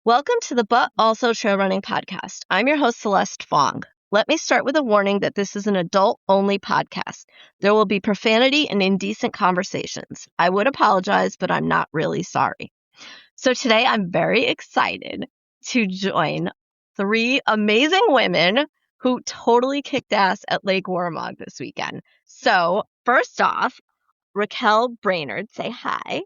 Welcome to the But Also Trail Running Podcast. I'm your host, Celeste Fong. Let me start with a warning that this is an adult-only podcast. There will be profanity and indecent conversations. I would apologize, but I'm not really sorry. So today I'm very excited to join three amazing women who totally kicked ass at Lake Waramog this weekend. So first off, Raquel Brainard, say hi.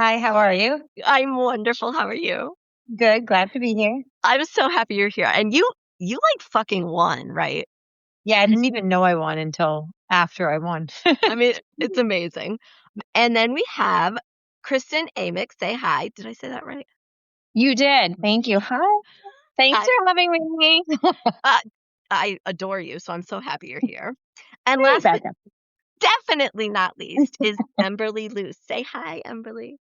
Hi, how are you? I'm wonderful. How are you? Good, glad to be here. I'm so happy you're here. And you like fucking won, right? Yeah, I didn't even know I won until after I won. I mean, it's amazing. And then we have Kristen Amick. Say hi. Did I say that right? You did. Thank you. Hi. Thanks Hi. for having me. I adore you, so I'm so happy you're here. And Hey, last but Becca. definitely not least is Emberleigh Luce. Say hi, Emberleigh.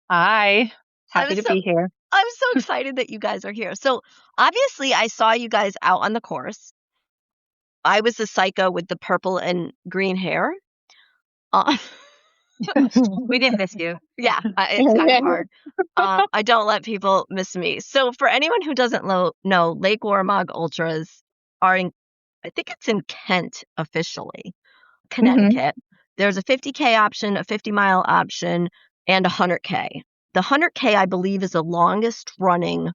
Hi. Happy to be here. I'm so excited that you guys are here. So obviously I saw you guys out on the course. I was the psycho with the purple and green hair. We didn't miss you. Yeah, it's kind of hard. I don't let people miss me. So for anyone who doesn't know, Lake Waramog Ultras are in, I think it's in Kent officially, Connecticut. There's a 50K option, a 50-mile option, and a 100K. The 100K, I believe, is the longest running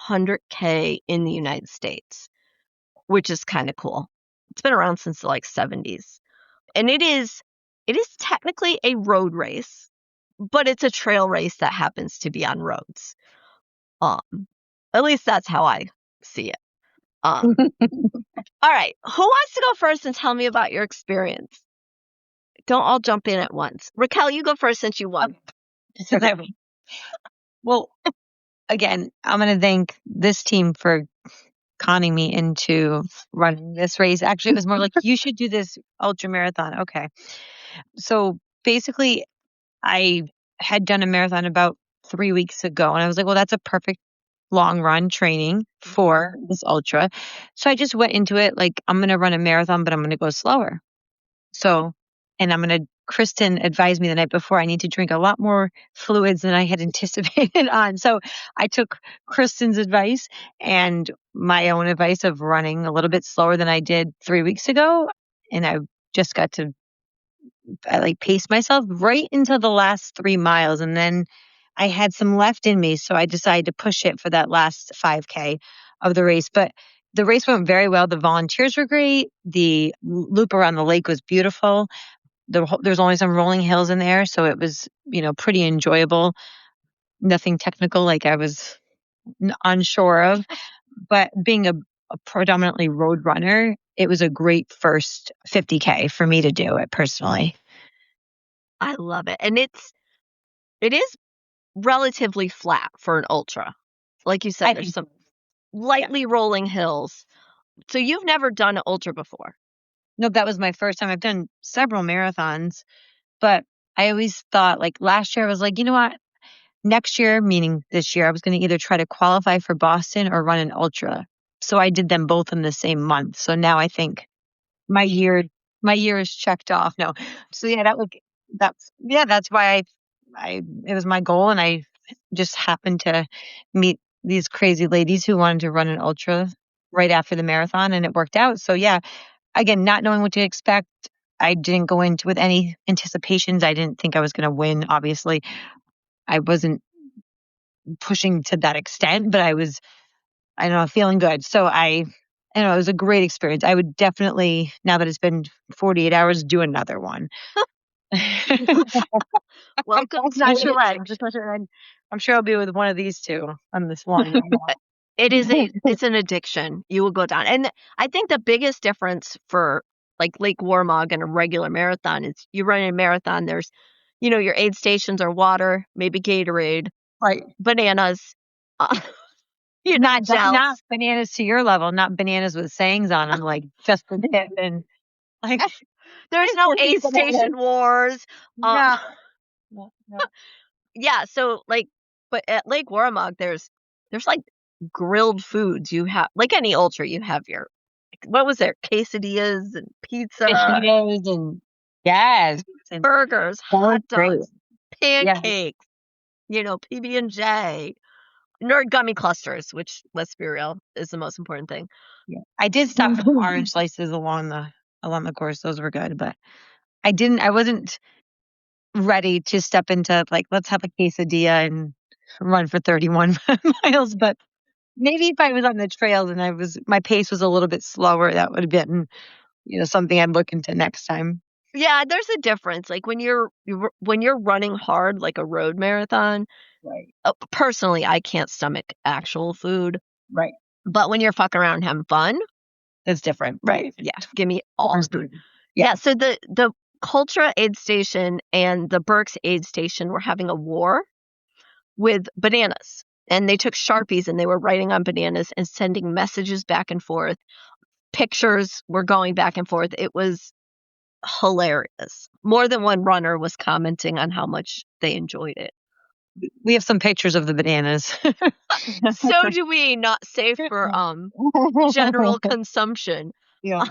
100K in the United States, which is kind of cool. It's been around since the 70s. And it is technically a road race, but it's a trail race that happens to be on roads. At least that's how I see it. All right, who wants to go first and tell me about your experience? Don't all jump in at once. Raquel, you go first since you won. Well, again, I'm going to thank this team for conning me into running this race. Actually, it was more like, you should do this ultra marathon. Okay. So basically, I had done a marathon about 3 weeks ago, and I was like, well, that's a perfect long run training for this ultra. So I just went into it like, I'm going to run a marathon, but I'm going to go slower. So, and Kristen advised me the night before, I need to drink a lot more fluids than I had anticipated on. So I took Kristen's advice and my own advice of running a little bit slower than I did 3 weeks ago. And I just got to pace myself right until the last 3 miles. And then I had some left in me. So I decided to push it for that last 5K of the race. But the race went very well. The volunteers were great. The loop around the lake was beautiful. There's only some rolling hills in there. So it was, pretty enjoyable. Nothing technical like I was unsure of. But being a predominantly road runner, it was a great first 50K for me to do it personally. I love it. And it is relatively flat for an ultra. Like you said, there's some lightly rolling hills. So you've never done an ultra before? No, that was my first time. I've done several marathons, but I always thought, like, last year I was like, you know what? Next year, meaning this year, I was going to either try to qualify for Boston or run an ultra. So I did them both in the same month. So now I think my year is checked off. No. So yeah, that's why it was my goal. And I just happened to meet these crazy ladies who wanted to run an ultra right after the marathon, and it worked out. So yeah, again, not knowing what to expect, I didn't go into with any anticipations. I didn't think I was going to win. Obviously, I wasn't pushing to that extent, but I was, I don't know, feeling good. So it was a great experience. I would definitely, now that it's been 48 hours, do another one. Welcome to I'm sure I'll be with one of these two on this one. It's an addiction. You will go down. And I think the biggest difference for like Lake Waramog and a regular marathon is you run a marathon, there's, your aid stations are water, maybe Gatorade, right, bananas. You're not bananas to your level, not bananas with sayings on them, like just for this. And like, there's no aid station wars. No. Yeah. So but at Lake Waramog, there's like grilled foods. You have, like any ultra, you have your, what was there? Quesadillas and pizza. Fajitas and yes. And burgers, hot dogs, great. pancakes, PB&J. Or gummy clusters, which, let's be real, is the most important thing. Yeah. I did stop with orange slices along the course. Those were good, but I wasn't ready to step into like, let's have a quesadilla and run for 31 miles. But maybe if I was on the trails and my pace was a little bit slower, that would have been, something I'd look into next time. Yeah, there's a difference. Like when you're running hard, like a road marathon. Right. Personally, I can't stomach actual food. Right. But when you're fucking around and having fun, It's different. Right. yeah, give me all. Food. Yeah. So the Cultra aid station and the Berks aid station were having a war with bananas. And they took Sharpies and they were writing on bananas and sending messages back and forth. Pictures were going back and forth. It was hilarious. More than one runner was commenting on how much they enjoyed it. We have some pictures of the bananas. So do we, not safe for general consumption. Yeah.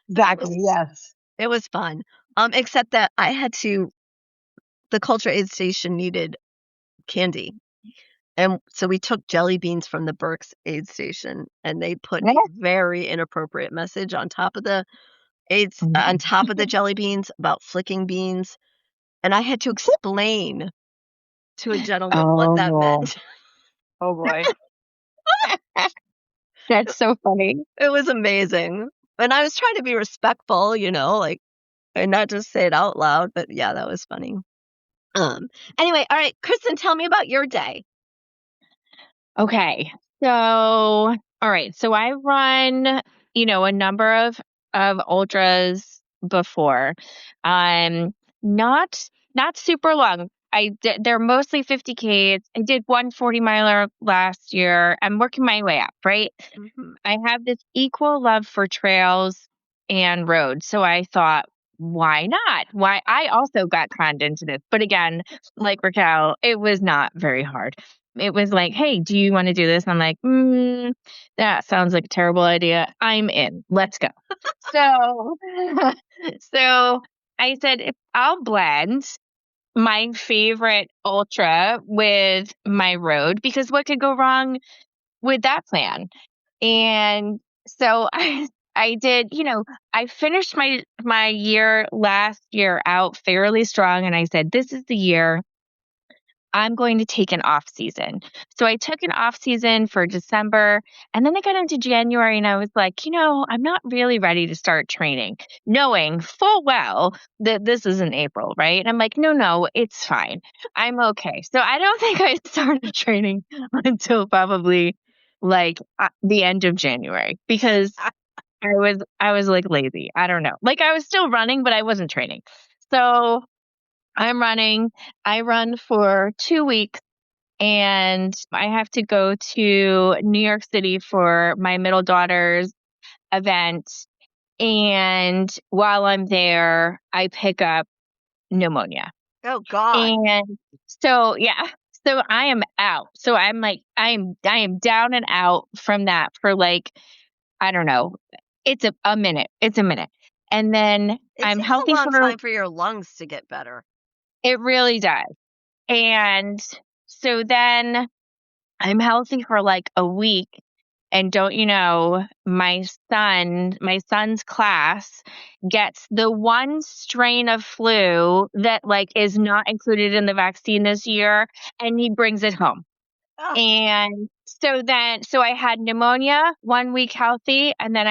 Exactly. Yes. It was fun. Except that the Culture Aid Station needed candy. And so we took jelly beans from the Berks aid station and they put a very inappropriate message on top of the jelly beans about flicking beans. And I had to explain to a gentleman what that meant. Oh boy. That's so funny. It was amazing. And I was trying to be respectful, like, and not just say it out loud, but yeah, that was funny. Anyway, all right, Kristen, tell me about your day. Okay. So, all right. So I run, a number of ultras before. Not super long. They're mostly 50Ks. I did one 40-miler last year. I'm working my way up, right? Mm-hmm. I have this equal love for trails and roads. So I thought, why not? Why I also got conned into this. But again, like Raquel, it was not very hard. It was like, hey, do you want to do this? And I'm like, that sounds like a terrible idea. I'm in. Let's go. So, so I said, if I'll blend my favorite ultra with my road, because what could go wrong with that plan? And so I did, I finished my year last year out fairly strong. And I said, this is the year I'm going to take an off season. So I took an off season for December, and then I got into January and I was like, I'm not really ready to start training, knowing full well that this is in April, right? And I'm like, no, it's fine. I'm okay. So I don't think I started training until probably like the end of January, because I was like lazy. I don't know. Like I was still running, but I wasn't training. So I'm running. I run for 2 weeks and I have to go to New York City for my middle daughter's event. And while I'm there, I pick up pneumonia. Oh God. And so, yeah. So I am out. So I'm like, I am down and out from that for like, I don't know. It's a minute. It's a minute. And then I'm healthy a long time for your lungs to get better. It really does. And so then I'm healthy for like a week. And don't you know, my son's class gets the one strain of flu that like is not included in the vaccine this year, and he brings it home. Oh. And so I had pneumonia 1 week healthy, and then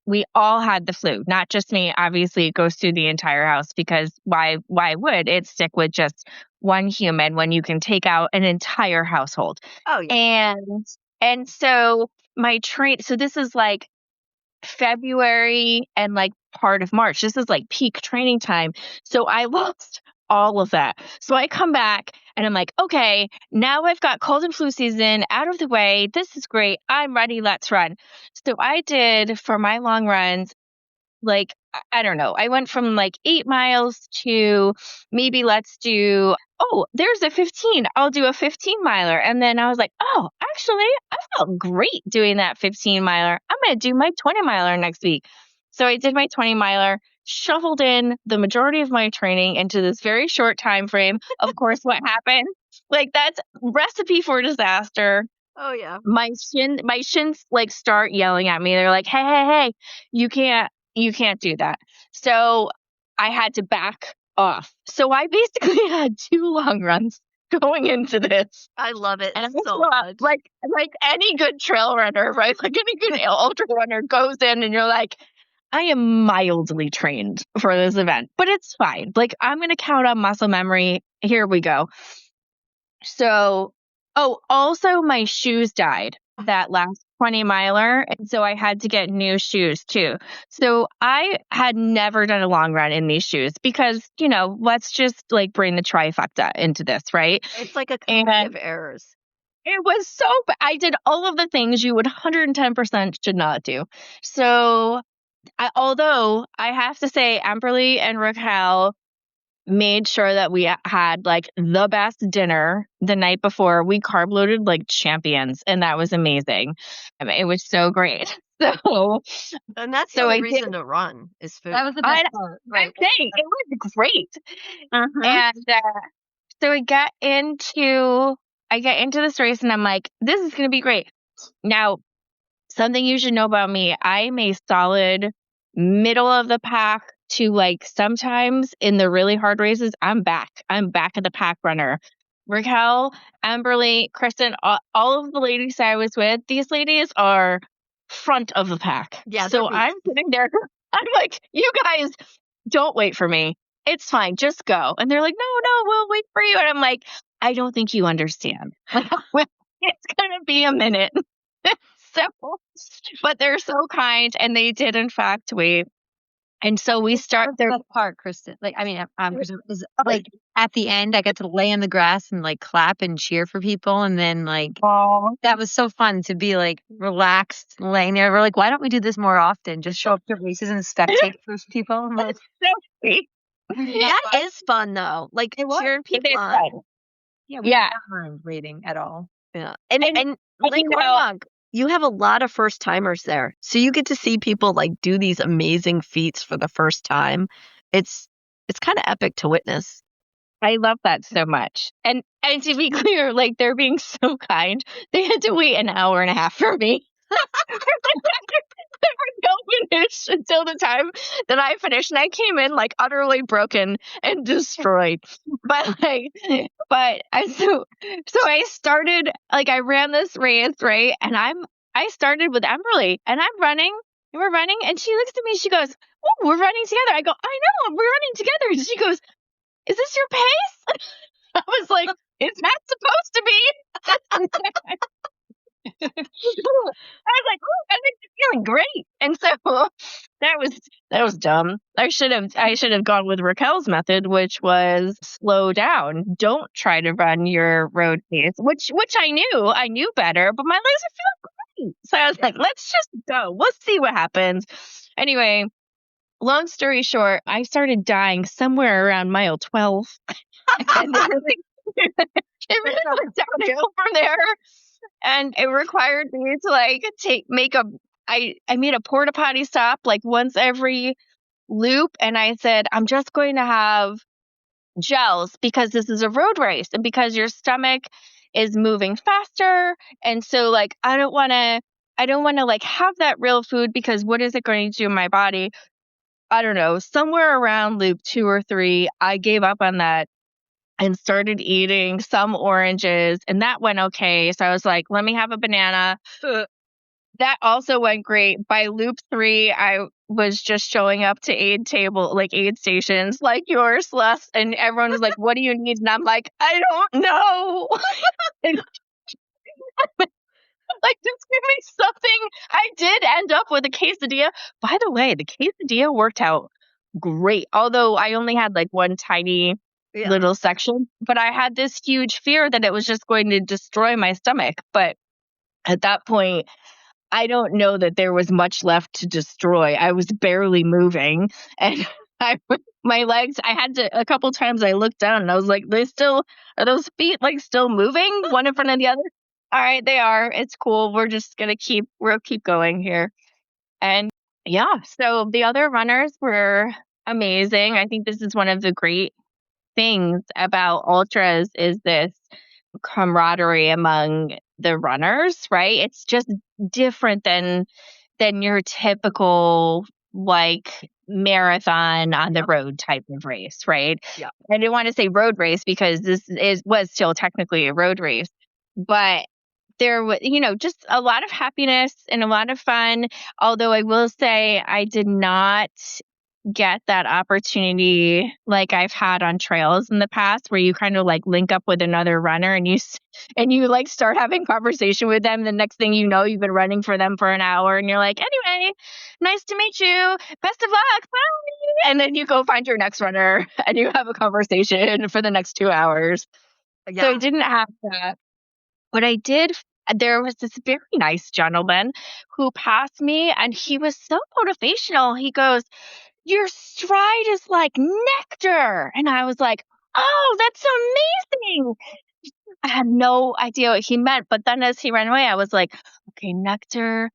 we all had the flu, not just me. Obviously, it goes through the entire house, because why would it stick with just one human when you can take out an entire household? Oh, yeah. And so so this is like February and like part of March. This is like peak training time. So I lost all of that. So I come back and I'm like, okay, now I've got cold and flu season out of the way. This is great. I'm ready. Let's run. So I did, for my long runs, like, I don't know. I went from like 8 miles to maybe there's a 15. I'll do a 15-miler. And then I was like, oh, actually, I felt great doing that 15-miler. I'm going to do my 20-miler next week. So I did my 20-miler, shuffled in the majority of my training into this very short time frame. Of course, what happened? Like that's recipe for disaster. Oh yeah. My shins like start yelling at me. They're like, hey, you can't do that. So I had to back off. So I basically had 2 long runs going into this. I love it And I so saw, much. like any good trail runner, right? Like any good ultra runner goes in and you're like, I am mildly trained for this event, but it's fine. Like I'm going to count on muscle memory. Here we go. So, also my shoes died that last 20 miler. And so I had to get new shoes too. So I had never done a long run in these shoes because, let's just like bring the trifecta into this, right? It's like a And comedy of errors. it was so bad. I did all of the things you would 110% should not do. So, although I have to say, Emberleigh and Raquel made sure that we had like the best dinner the night before. We carb loaded like champions, and that was amazing. I mean, it was so great. So, And that's the so only I did. reason to run is food. That was the best part. I'm Right. saying it was great. Uh-huh. And so I get into this race, and I'm like, this is going to be great. Now, something you should know about me, I'm a solid middle of the pack to like sometimes in the really hard races, I'm back at the pack runner. Raquel, Emberleigh, Kristen, all of the ladies I was with, these ladies are front of the pack. Yeah, So they're I'm sitting there, I'm like, you guys don't wait for me. It's fine, just go. And they're like, no, we'll wait for you. And I'm like, I don't think you understand. Like, it's gonna be a minute. So, but they're so kind, and they did in fact wait. And so we start That was the best part, Kristen. Like, I mean, Kristen, is like at the end, I got to lay on the grass and like clap and cheer for people, and then like that was so fun to be like relaxed, laying there. We're like, why don't we do this more often? Just show up to races and spectate for people. I'm like, so sweet. That is fun though. Like It was. cheering It people is on. fun. Yeah, we Yeah. didn't mind waiting at all. Yeah. And And Lake Waramog, you have a lot of first timers there. So you get to see people like do these amazing feats for the first time. It's kind of epic to witness. I love that so much. And to be clear, like they're being so kind. They had to wait an hour and a half for me. There was no finish until the time that I finished, and I came in like utterly broken and destroyed. But so I started like I ran this race, right? And I started with Emberleigh, and I'm running, and we're running, and she looks at me, she goes, "Oh, we're running together." I go, "I know, we're running together." And she goes, "Is this your pace?" I was like, "It's not supposed to be." I was like, "Oh, I think you're feeling great." And so that was dumb. I should have gone with Raquel's method, which was slow down. Don't try to run your road pace, which I knew better, but my legs are feeling great. So I was like, let's just go. Let's see what happens. Anyway, long story short, I started dying somewhere around mile 12. And it really went downhill from there. And it required me to like I made a porta potty stop like once every loop, and I said, I'm just going to have gels because this is a road race and because your stomach is moving faster. And so like I don't wanna like have that real food because what is it going to do in my body? I don't know, somewhere around loop 2 or 3, I gave up on that and started eating some oranges, and that went okay. So I was like, let me have a banana. That also went great. By loop 3, I was just showing up to aid stations like yours, Celeste, and everyone was like, what do you need? And I'm like, I don't know. Like, just give me something. I did end up with a quesadilla. By the way, the quesadilla worked out great. Although I only had like one tiny little section, but I had this huge fear that it was just going to destroy my stomach. But at that point, I don't know that there was much left to destroy. I was barely moving, and my legs, I had to, a couple times I looked down and I was like, are those feet like still moving one in front of the other? All right, they are. It's cool. We'll keep going here. And yeah, so the other runners were amazing. I think this is one of the great things about ultras is this camaraderie among the runners, right? It's just different than your typical like marathon on the road type of race, right? Yeah. I didn't want to say road race because was still technically a road race, but there was, just a lot of happiness and a lot of fun. Although I will say I did not get that opportunity like I've had on trails in the past where you kind of like link up with another runner and and you like start having conversation with them. The next thing you know, you've been running for them for an hour and you're like, anyway, nice to meet you. Best of luck. Bye. And then you go find your next runner and you have a conversation for the next 2 hours. So I didn't have that. But I did. There was this very nice gentleman who passed me and he was so motivational. He goes, your stride is like nectar. And I was like, oh, that's amazing. I had no idea what he meant. But then as he ran away, I was like, okay, nectar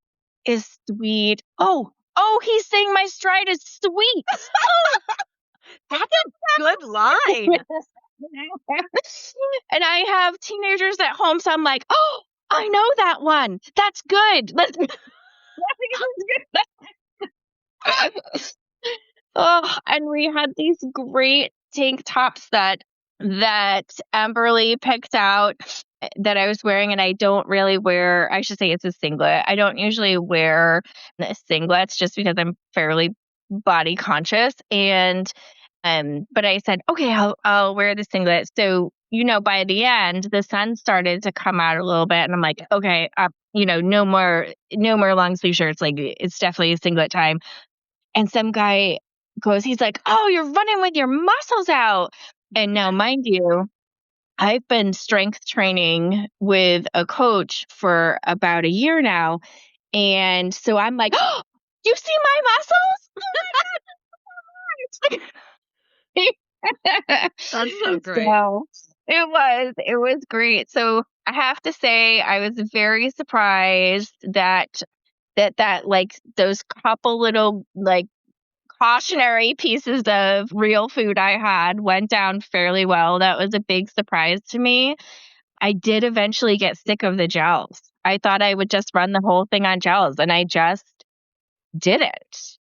is sweet. Oh, he's saying my stride is sweet. That's a good line. And I have teenagers at home, so I'm like, oh, I know that one. That's good. Oh, and we had these great tank tops that Emberleigh picked out that I was wearing, and I don't really wear. I should say it's a singlet. I don't usually wear singlets just because I'm fairly body conscious, and but I said, okay, I'll wear the singlet. So by the end, the sun started to come out a little bit, and I'm like, okay, no more long sleeve shirts. Like it's definitely a singlet time. And some guy goes, he's like, oh, you're running with your muscles out. And now, mind you, I've been strength training with a coach for about a year now. And so I'm like, oh, you see my muscles? That's so great. So it was great. So I have to say I was very surprised that like those couple little like cautionary pieces of real food I had went down fairly well. That was a big surprise to me. I did eventually get sick of the gels. I thought I would just run the whole thing on gels, and I just didn't.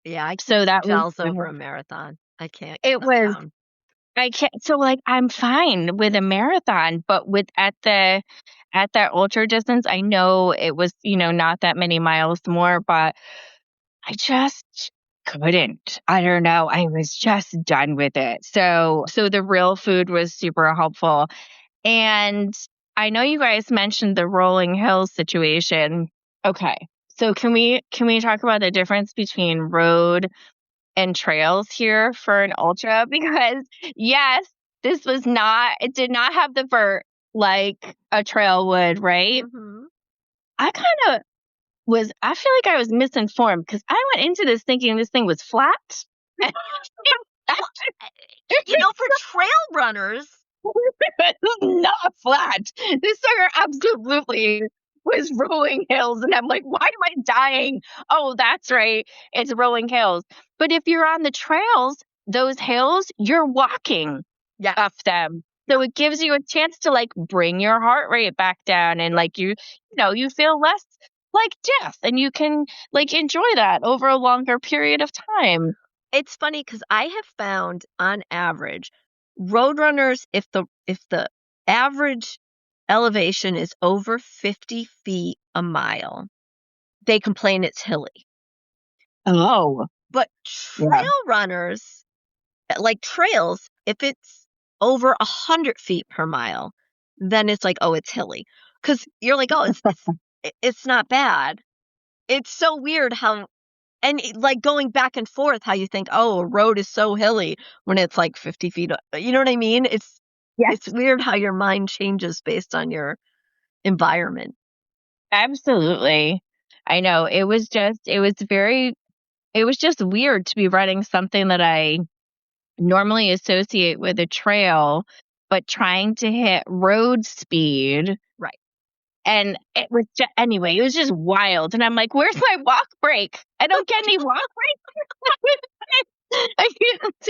Yeah, I So can't that do gels was over a marathon. I can't it get was down. I can't. So like I'm fine with a marathon, but at that ultra distance, I know it was not that many miles more, but I just couldn't. I don't know. I was just done with it. So the real food was super helpful. And I know you guys mentioned the rolling hills situation. Okay. So can we talk about the difference between road and trails here for an ultra? Because yes, it did not have the vert like a trail would, right? Mm-hmm. I feel like I was misinformed because I went into this thinking this thing was flat. For trail runners, It's not flat. This sucker absolutely was rolling hills. And I'm like, why am I dying? Oh, that's right. It's rolling hills. But if you're on the trails, those hills, you're walking up them. So it gives you a chance to like bring your heart rate back down and like you feel less like death and you can like enjoy that over a longer period of time. it's funny because I have found on average, road runners, if the average elevation is over 50 feet a mile, they complain it's hilly. Oh. But trail runners, like trails, if it's over 100 feet per mile, then it's like, oh, it's hilly. Because you're like, oh, it's not bad. It's so weird how, and like going back and forth, how you think, oh, a road is so hilly when it's like 50 feet. You know what I mean? It's weird how your mind changes based on your environment. Absolutely. I know. It was just weird to be running something that I normally associate with a trail, but trying to hit road speed. Right. And it was just wild. And I'm like, where's my walk break? I don't get any walk break. I can't.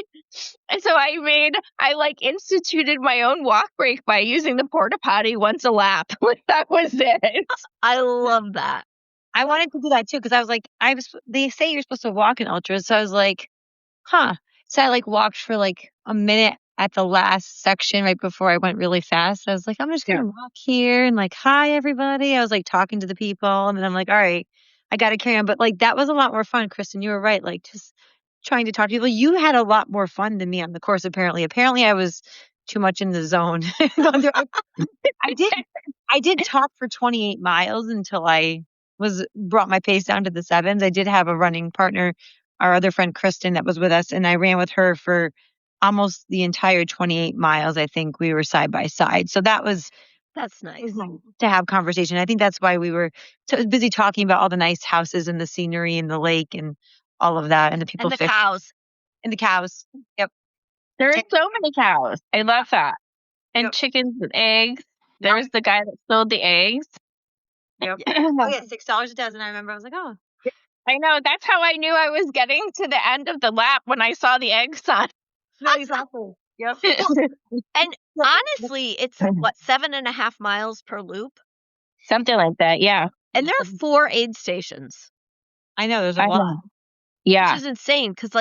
And so I instituted my own walk break by using the porta potty once a lap. Like that was it. I love that. I wanted to do that too because I was like, they say you're supposed to walk in ultras, so I was like, huh. So I walked for a minute at the last section right before I went really fast. I was like, I'm just gonna walk here and hi everybody. I was talking to the people, and then I'm like, all right, I gotta carry on. But that was a lot more fun, Kristen. You were right. Just trying to talk to people. You had a lot more fun than me on the course. Apparently, I was too much in the zone. I did talk for 28 miles until I brought my pace down to the sevens. I did have a running partner, our other friend Kristen, that was with us, and I ran with her for almost the entire 28 miles. I think we were side by side. So that's nice to have conversation. I think that's why we were so busy talking about all the nice houses and the scenery and the lake and all of that, and the people and the cows. And the cows. Yep. There are so many cows. I love that. And chickens and eggs. There was the guy that sold the eggs. Yep. Oh yeah, $6 a dozen. I remember. I was like, oh. I know. That's how I knew I was getting to the end of the lap when I saw the egg sign. No, exactly. Yep. And honestly, it's 7.5 miles per loop? Something like that, yeah. And there are 4 aid stations. I know, there's a lot. Yeah. Which is insane because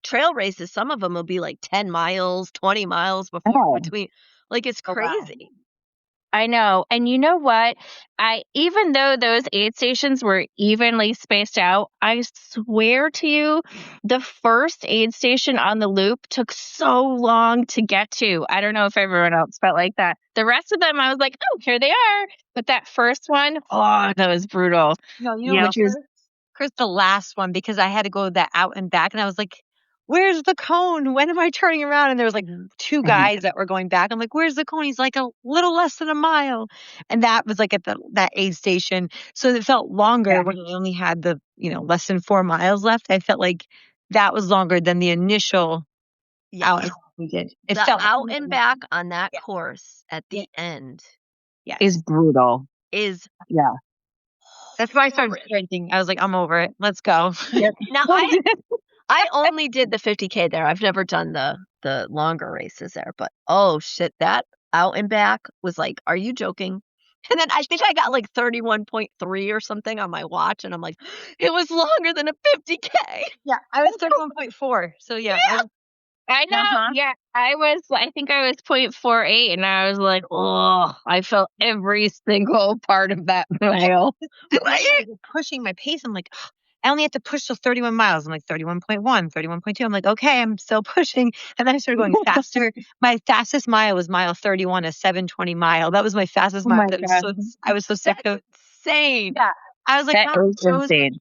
trail races, some of them will be 10 miles, 20 miles between. It's crazy. Wow. I know. And you know what? Even though those aid stations were evenly spaced out, I swear to you, the first aid station on the loop took so long to get to. I don't know if everyone else felt like that. The rest of them, I was like, oh, here they are. But that first one, oh, that was brutal. No, you know, Chris, the last one, because I had to go that out and back, and I was like, where's the cone? When am I turning around? And there was 2 guys that were going back. I'm like, where's the cone? He's a little less than a mile. And that was at that aid station. So it felt longer when we only had the, less than 4 miles left. I felt like that was longer than the initial out we did. It the felt out and back on that course at the end is brutal. That's why I started sprinting. I was like, I'm over it. Let's go. Now, I only did the 50K there. I've never done the longer races there. But, oh, shit, that out and back was are you joking? And then I think I got 31.3 or something on my watch. And I'm like, it was longer than a 50K. Yeah, I was 31.4. So, yeah. I know. Yeah, I think I was 0.48, and I was like, oh, I felt every single part of that mile. Pushing my pace. I'm like, oh, I only have to push till 31 miles. I'm like 31.1, 31.2. I'm like, okay, I'm still pushing. And then I started going faster. My fastest mile was mile 31, a 7:20 mile. That was my fastest mile. I was so sick of it. Insane. Yeah. I was like, that is insane.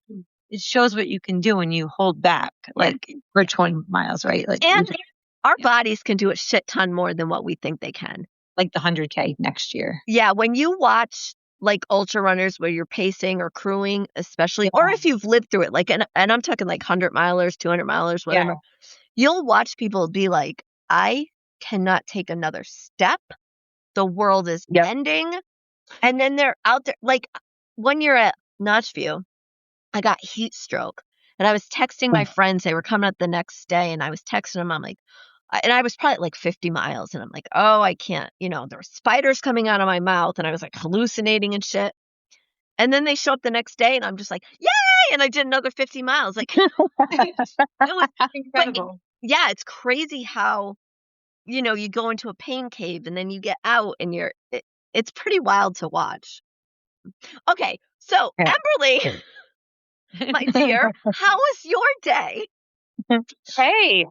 It shows what you can do when you hold back, for 20 miles, right? And our bodies can do a shit ton more than what we think they can. The 100K next year. Yeah, when you watch ultra runners where you're pacing or crewing, especially, or if you've lived through it, and I'm talking 100 milers, 200 milers, whatever, you'll watch people be like, I cannot take another step. The world is ending. And then they're out there. When you're at Notchview, I got heat stroke, and I was texting my friends. They were coming up the next day, and I was texting them. I'm like, and I was probably 50 miles, and I'm like, oh, I can't, there were spiders coming out of my mouth, and I was hallucinating and shit. And then they show up the next day, and I'm just like, yay! And I did another 50 miles. It was incredible. Yeah, it's crazy how, you go into a pain cave, and then you get out, and it's pretty wild to watch. Okay, so Emberleigh, my dear, how was your day? Hey,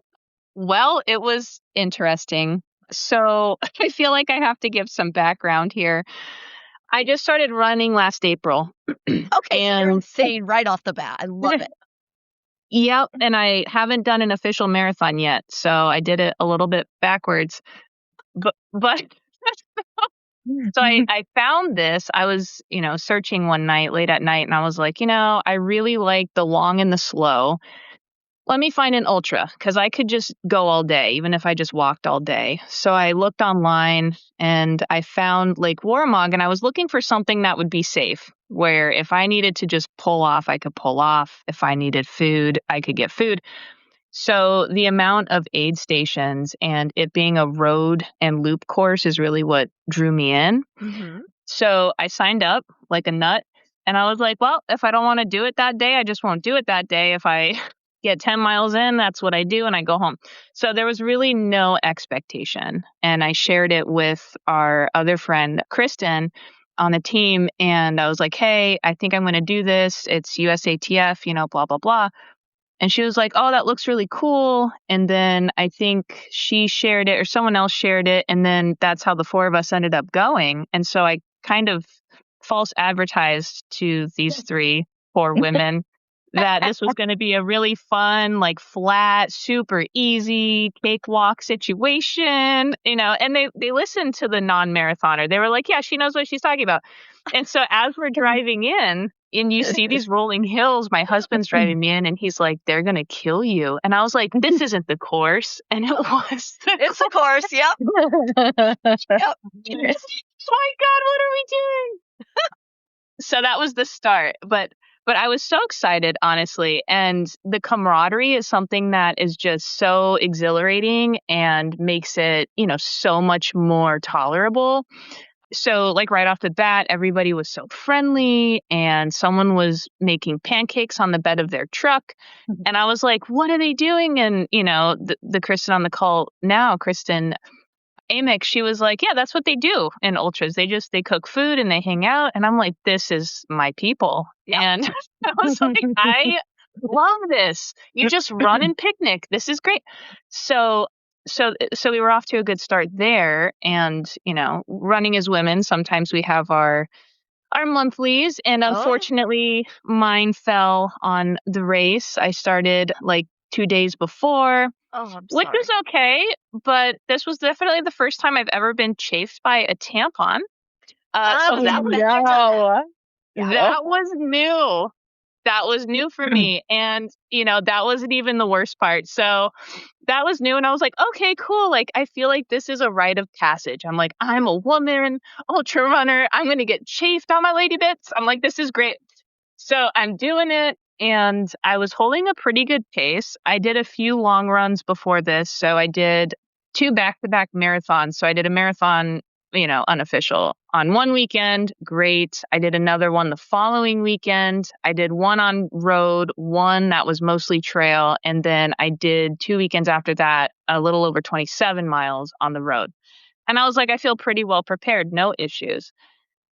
well, it was interesting. So I feel like I have to give some background here. I just started running last April. Okay, and you're insane right off the bat. I love it. Yep, and I haven't done an official marathon yet, so I did it a little bit backwards. But so I found this. I was, searching one night, late at night, and I was like, I really like the long and the slow. Let me find an ultra, because I could just go all day, even if I just walked all day. So I looked online, and I found Lake Waramog, and I was looking for something that would be safe, where if I needed to just pull off, I could pull off. If I needed food, I could get food. So the amount of aid stations and it being a road and loop course is really what drew me in. Mm-hmm. So I signed up like a nut and I was like, well, if I don't want to do it that day, I just won't do it that day. If I get 10 miles in, that's what I do and I go home. So there was really no expectation. And I shared it with our other friend, Kristen, on the team. And I was like, hey, I think I'm going to do this. It's USATF, blah, blah, blah. And she was like, oh, that looks really cool. And then I think she shared it or someone else shared it. And then that's how the four of us ended up going. And so I kind of false advertised to these four women that this was going to be a really fun, like flat, super easy cakewalk situation, and they listened to the non-marathoner. They were like, yeah, she knows what she's talking about. And so as we're driving in and you see these rolling hills, my husband's driving me in and he's like, they're going to kill you. And I was like, this isn't the course. And it was. It's the course. Yep. Yep. My God, what are we doing? So that was the start. But I was so excited, honestly. And the camaraderie is something that is just so exhilarating and makes it, so much more tolerable. So like right off the bat, everybody was so friendly and someone was making pancakes on the bed of their truck. And I was like, what are they doing? And, the Kristen on the call now, Kristen Amick, she was like, yeah, that's what they do in ultras. They cook food and they hang out. And I'm like, this is my people. Yep. And I was like, I love this. You just run and picnic. This is great. So we were off to a good start there. And, running as women, sometimes we have our monthlies. And unfortunately, mine fell on the race. I started like 2 days before. Which was okay, but this was definitely the first time I've ever been chafed by a tampon. So that was new. That was new for me. And, that wasn't even the worst part. So that was new. And I was like, okay, cool. Like, I feel like this is a rite of passage. I'm like, I'm a woman, ultra runner. I'm going to get chafed on my lady bits. I'm like, this is great. So I'm doing it. And I was holding a pretty good pace. I did a few long runs before this. So I did 2 back-to-back marathons. So I did a marathon, unofficial on one weekend. Great. I did another one the following weekend. I did one on road, one that was mostly trail. And then I did 2 weekends after that, a little over 27 miles on the road. And I was like, I feel pretty well prepared. No issues.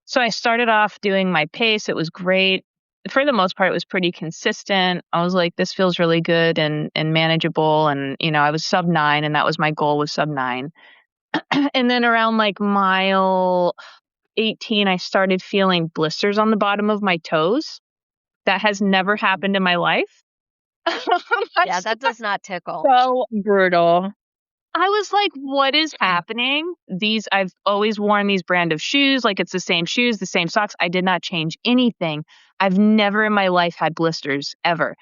So I started off doing my pace. It was great. For the most part, it was pretty consistent. I was like, this feels really good and manageable. And, I was sub 9 and that was my goal, was sub 9. And then around like mile 18, I started feeling blisters on the bottom of my toes. That has never happened in my life. Yeah, that does not tickle. So brutal. I was like, what is happening? I've always worn these brand of shoes. Like it's the same shoes, the same socks. I did not change anything. I've never in my life had blisters ever.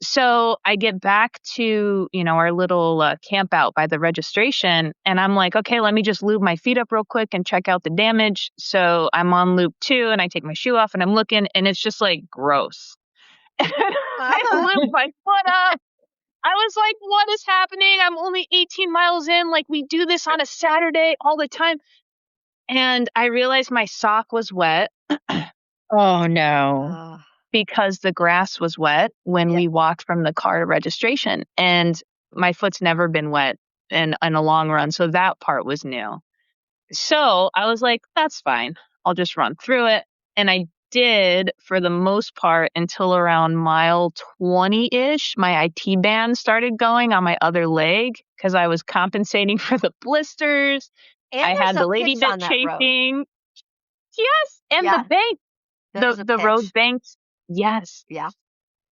So I get back to, our little camp out by the registration. And I'm like, okay, let me just lube my feet up real quick and check out the damage. So I'm on loop 2 and I take my shoe off and I'm looking and it's just like gross. I lube my foot up. I was like, what is happening? I'm only 18 miles in. Like, we do this on a Saturday all the time. And I realized my sock was wet. Oh, no. Because the grass was wet when we walked from the car to registration. And my foot's never been wet in a long run. So that part was new. So I was like, that's fine. I'll just run through it. And I did for the most part until around mile 20-ish. My IT band started going on my other leg because I was compensating for the blisters. And I had the lady bit chafing. Yes. And the bank. The road banks. Yes. Yeah.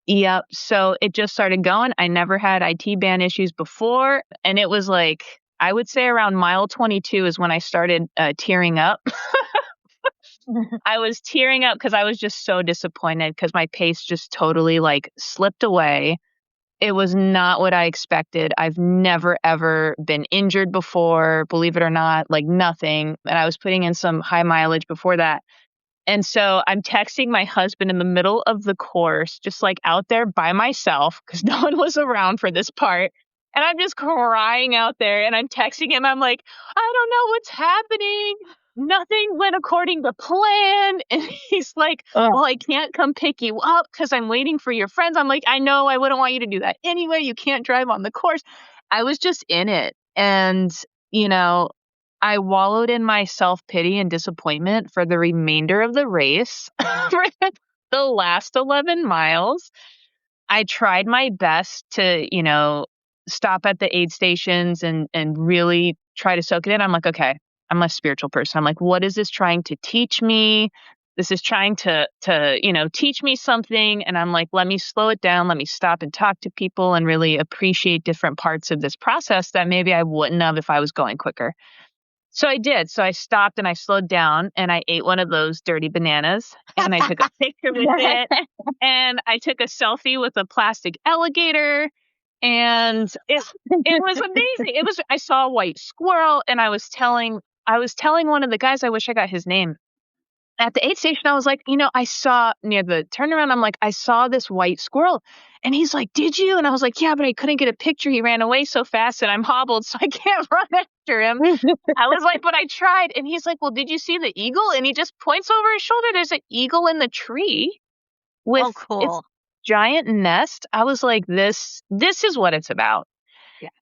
Yep. So it just started going. I never had IT band issues before. And it was like, I would say around mile 22 is when I started tearing up. I was tearing up because I was just so disappointed because my pace just totally like slipped away. It was not what I expected. I've never, ever been injured before, believe it or not, like nothing. And I was putting in some high mileage before that. And so I'm texting my husband in the middle of the course, just like out there by myself because no one was around for this part. And I'm just crying out there and I'm texting him. I'm like, I don't know what's happening. Nothing went according to plan. And he's like, well, I can't come pick you up because I'm waiting for your friends. I'm like, I know I wouldn't want you to do that anyway. You can't drive on the course. I was just in it. And, I wallowed in my self-pity and disappointment for the remainder of the race. For the last 11 miles, I tried my best to, stop at the aid stations and really try to soak it in. I'm like, okay, I'm a spiritual person. I'm like, what is this trying to teach me? This is trying to teach me something. And I'm like, let me slow it down. Let me stop and talk to people and really appreciate different parts of this process that maybe I wouldn't have if I was going quicker. So I did. So I stopped and I slowed down and I ate one of those dirty bananas and I took a picture with it and I took a selfie with a plastic alligator and it was amazing. I saw a white squirrel and I was telling one of the guys, I wish I got his name. At the aid station, I was like, I saw near the turnaround, I'm like, I saw this white squirrel. And he's like, did you? And I was like, yeah, but I couldn't get a picture. He ran away so fast and I'm hobbled, so I can't run after him. I was like, but I tried. And he's like, well, did you see the eagle? And he just points over his shoulder. There's an eagle in the tree with its cool. giant nest. I was like, this is what it's about.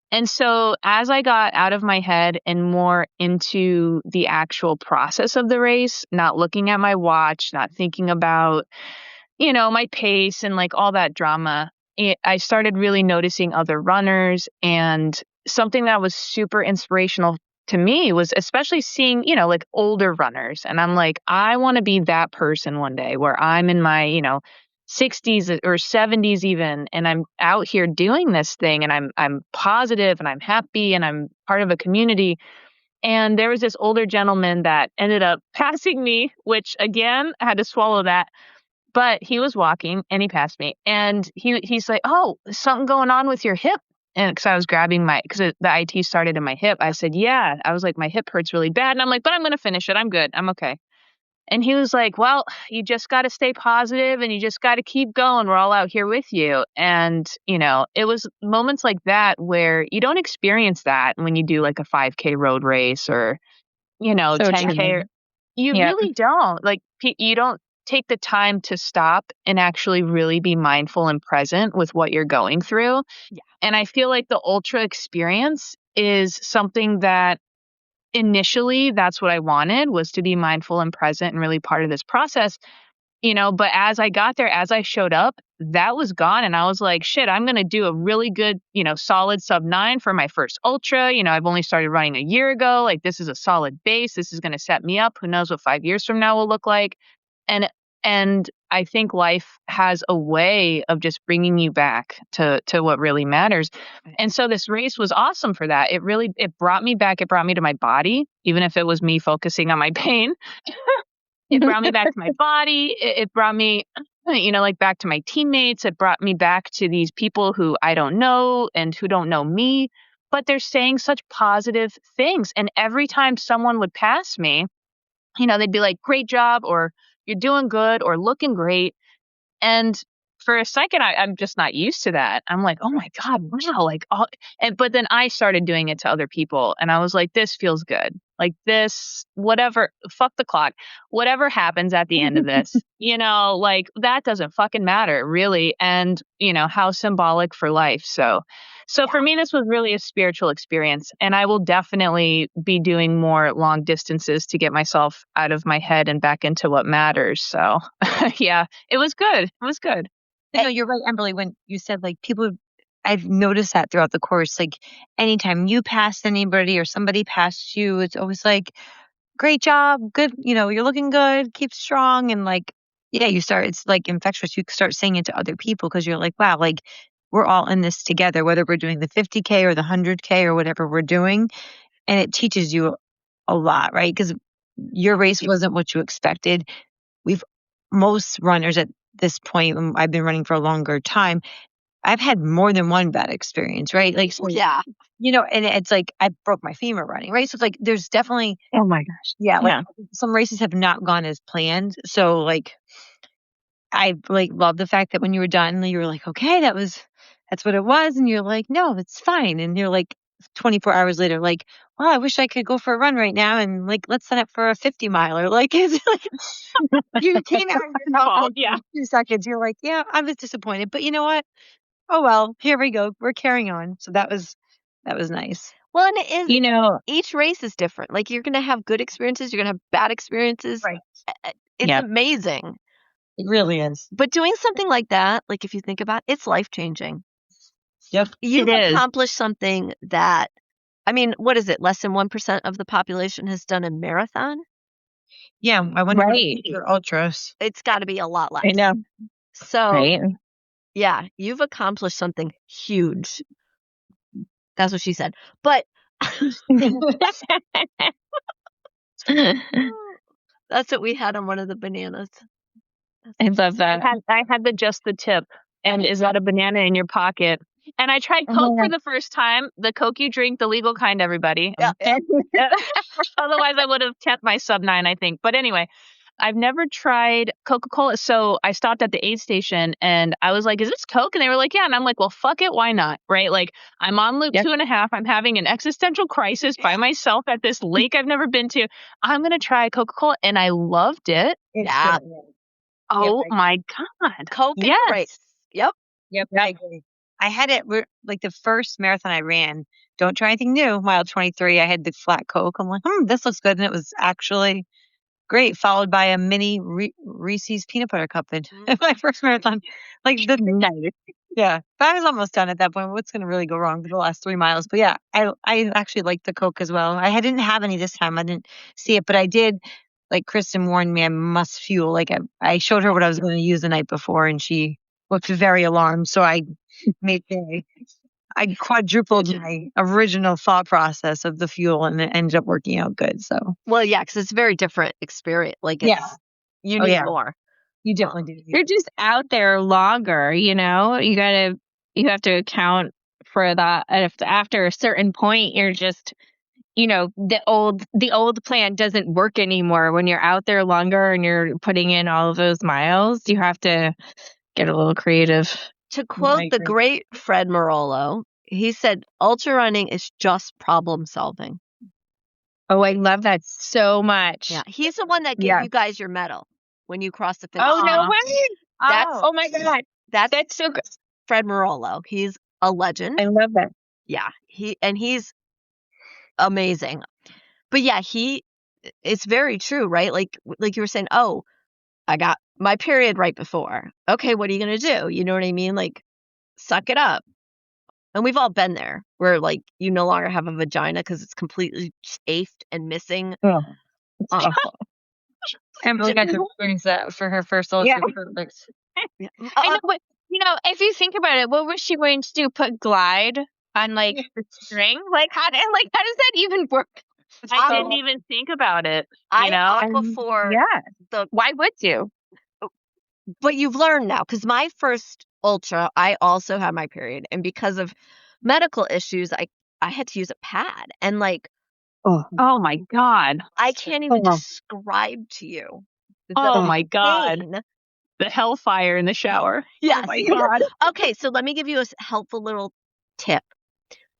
And so as I got out of my head and more into the actual process of the race, not looking at my watch, not thinking about, my pace and like all that drama, I started really noticing other runners. And something that was super inspirational to me was especially seeing, like older runners. And I'm like, I want to be that person one day where I'm in my, 60s or 70s even, and I'm out here doing this thing and I'm positive and I'm happy and I'm part of a community. And there was this older gentleman that ended up passing me, which again, I had to swallow that. But he was walking and he passed me and he's like, oh, is something going on with your hip? And because I was grabbing because the IT started in my hip, I said, yeah. I was like, my hip hurts really bad. And I'm like, but I'm going to finish it. I'm good. I'm okay. And he was like, well, you just got to stay positive and you just got to keep going. We're all out here with you. And, it was moments like that where you don't experience that when you do like a 5K road race or, 10K. You really don't. Like, you don't take the time to stop and actually really be mindful and present with what you're going through. Yeah. And I feel like the ultra experience is something that initially that's what I wanted, was to be mindful and present and really part of this process, but as I got there, as I showed up, that was gone. And I was like, shit, I'm going to do a really good, solid sub-9 for my first ultra. I've only started running a year ago. Like, this is a solid base. This is going to set me up. Who knows what 5 years from now will look like. And I think life has a way of just bringing you back to what really matters. And so this race was awesome for that. It brought me back. It brought me to my body, even if it was me focusing on my pain. It brought me back to my body. It brought me, like back to my teammates. It brought me back to these people who I don't know and who don't know me, but they're saying such positive things. And every time someone would pass me, they'd be like, great job, or you're doing good, or looking great. And for a second, I'm just not used to that. I'm like, oh my God, wow. But then I started doing it to other people and I was like, this feels good. Like this, whatever, fuck the clock, whatever happens at the end of this, like that doesn't fucking matter really. And how symbolic for life. So for me, this was really a spiritual experience, and I will definitely be doing more long distances to get myself out of my head and back into what matters. So yeah, it was good. It was good. No, you're right, Emberleigh, when you said like people, I've noticed that throughout the course, like anytime you pass anybody or somebody passed you, it's always like, great job, good, you're looking good, keep strong. And like, yeah, it's like infectious. You start saying it to other people because you're like, wow, like we're all in this together, whether we're doing the 50K or the 100K or whatever we're doing. And it teaches you a lot, right? Because your race wasn't what you expected. Most runners at this point, I've been running for a longer time, I've had more than one bad experience, right? Like, so, Yeah. and it's like I broke my femur running, right? So it's like there's definitely, Oh my gosh. like some races have not gone as planned. So like I like love the fact that when you were done, you were like, okay, that's what it was, and you're like, no, it's fine, and you're like 24 hours later, like, well, I wish I could go for a run right now, and like let's sign up for a 50 miler. Like it's like you came out of your house in 2 seconds. You're like, yeah, I was disappointed, but you know what? Oh well, here we go. We're carrying on. So that was nice. Well, and it is, You know, each race is different. Like you're going to have good experiences, you're going to have bad experiences. Right. It's Yep. amazing. It really is. But doing something like that, like if you think about it, it's life-changing. Yep. You've It is. accomplished something that, I mean, what is it? Less than 1% of the population has done a marathon? Yeah, I went Right. for ultras. It's got to be a lot less. I know. So, Right. yeah, you've accomplished something huge. That's what she said. But that's what we had on one of the bananas. I love that. I had the just the tip. And is that a banana in your pocket? And I tried Coke for the first time. The Coke you drink, the legal kind, everybody. Yeah. Otherwise, I would have kept my sub 9, I think. But anyway, I've never tried Coca-Cola. So I stopped at the aid station and I was like, is this Coke? And they were like, yeah. And I'm like, well, fuck it. Why not? Right? Like, I'm on loop 2.5. I'm having an existential crisis by myself at this lake I've never been to. I'm going to try Coca-Cola. And I loved it. Yeah. Oh my God. Coke and race. Yep. Yep, I agree. I had it like the first marathon I ran. Don't try anything new. Mile 23, I had the flat Coke. I'm like, this looks good, and it was actually great. Followed by a mini Reese's peanut butter cup in my first marathon. Like Nice. yeah, but I was almost done at that point. What's going to really go wrong for the last 3 miles? But yeah, I actually liked the Coke as well. I didn't have any this time. I didn't see it, but I did. Like Kristen warned me, I must fuel. Like I showed her what I was going to use the night before, and she looked very alarmed. So I quadrupled my original thought process of the fuel, and it ended up working out good. So well, yeah, because it's a very different experience. Like, you need more. You definitely do. You're just out there longer, you have to account for that. And if after a certain point, you're just, the old plan doesn't work anymore. When you're out there longer and you're putting in all of those miles, you have to get a little creative. To quote the great Fred Morello, he said, ultra running is just problem solving. Oh, I love that so much. Yeah. He's the one that gave you guys your medal when you crossed the finish. Oh, no way. Oh my God. That's so good. Fred Morello. He's a legend. I love that. Yeah. He's amazing. But yeah, it's very true, right? Like you were saying, oh, I got my period right before. Okay, what are you going to do? You know what I mean? Like, suck it up. And we've all been there where, like, you no longer have a vagina because it's completely chafed and missing. Oh. Emily got to experience that for her first ultra. Yeah. Perfect. I know, but, if you think about it, what was she going to do? Put Glide on, like, the string? Like, how does that even work? I didn't even think about it. Aquaphor. Yeah. Why would you? But you've learned now, because my first ultra, I also had my period. And because of medical issues, I had to use a pad. And like, oh my God. I can't even describe to you. Oh my God. Pain. The hellfire in the shower. Yes. Oh my God. Okay, so let me give you a helpful little tip.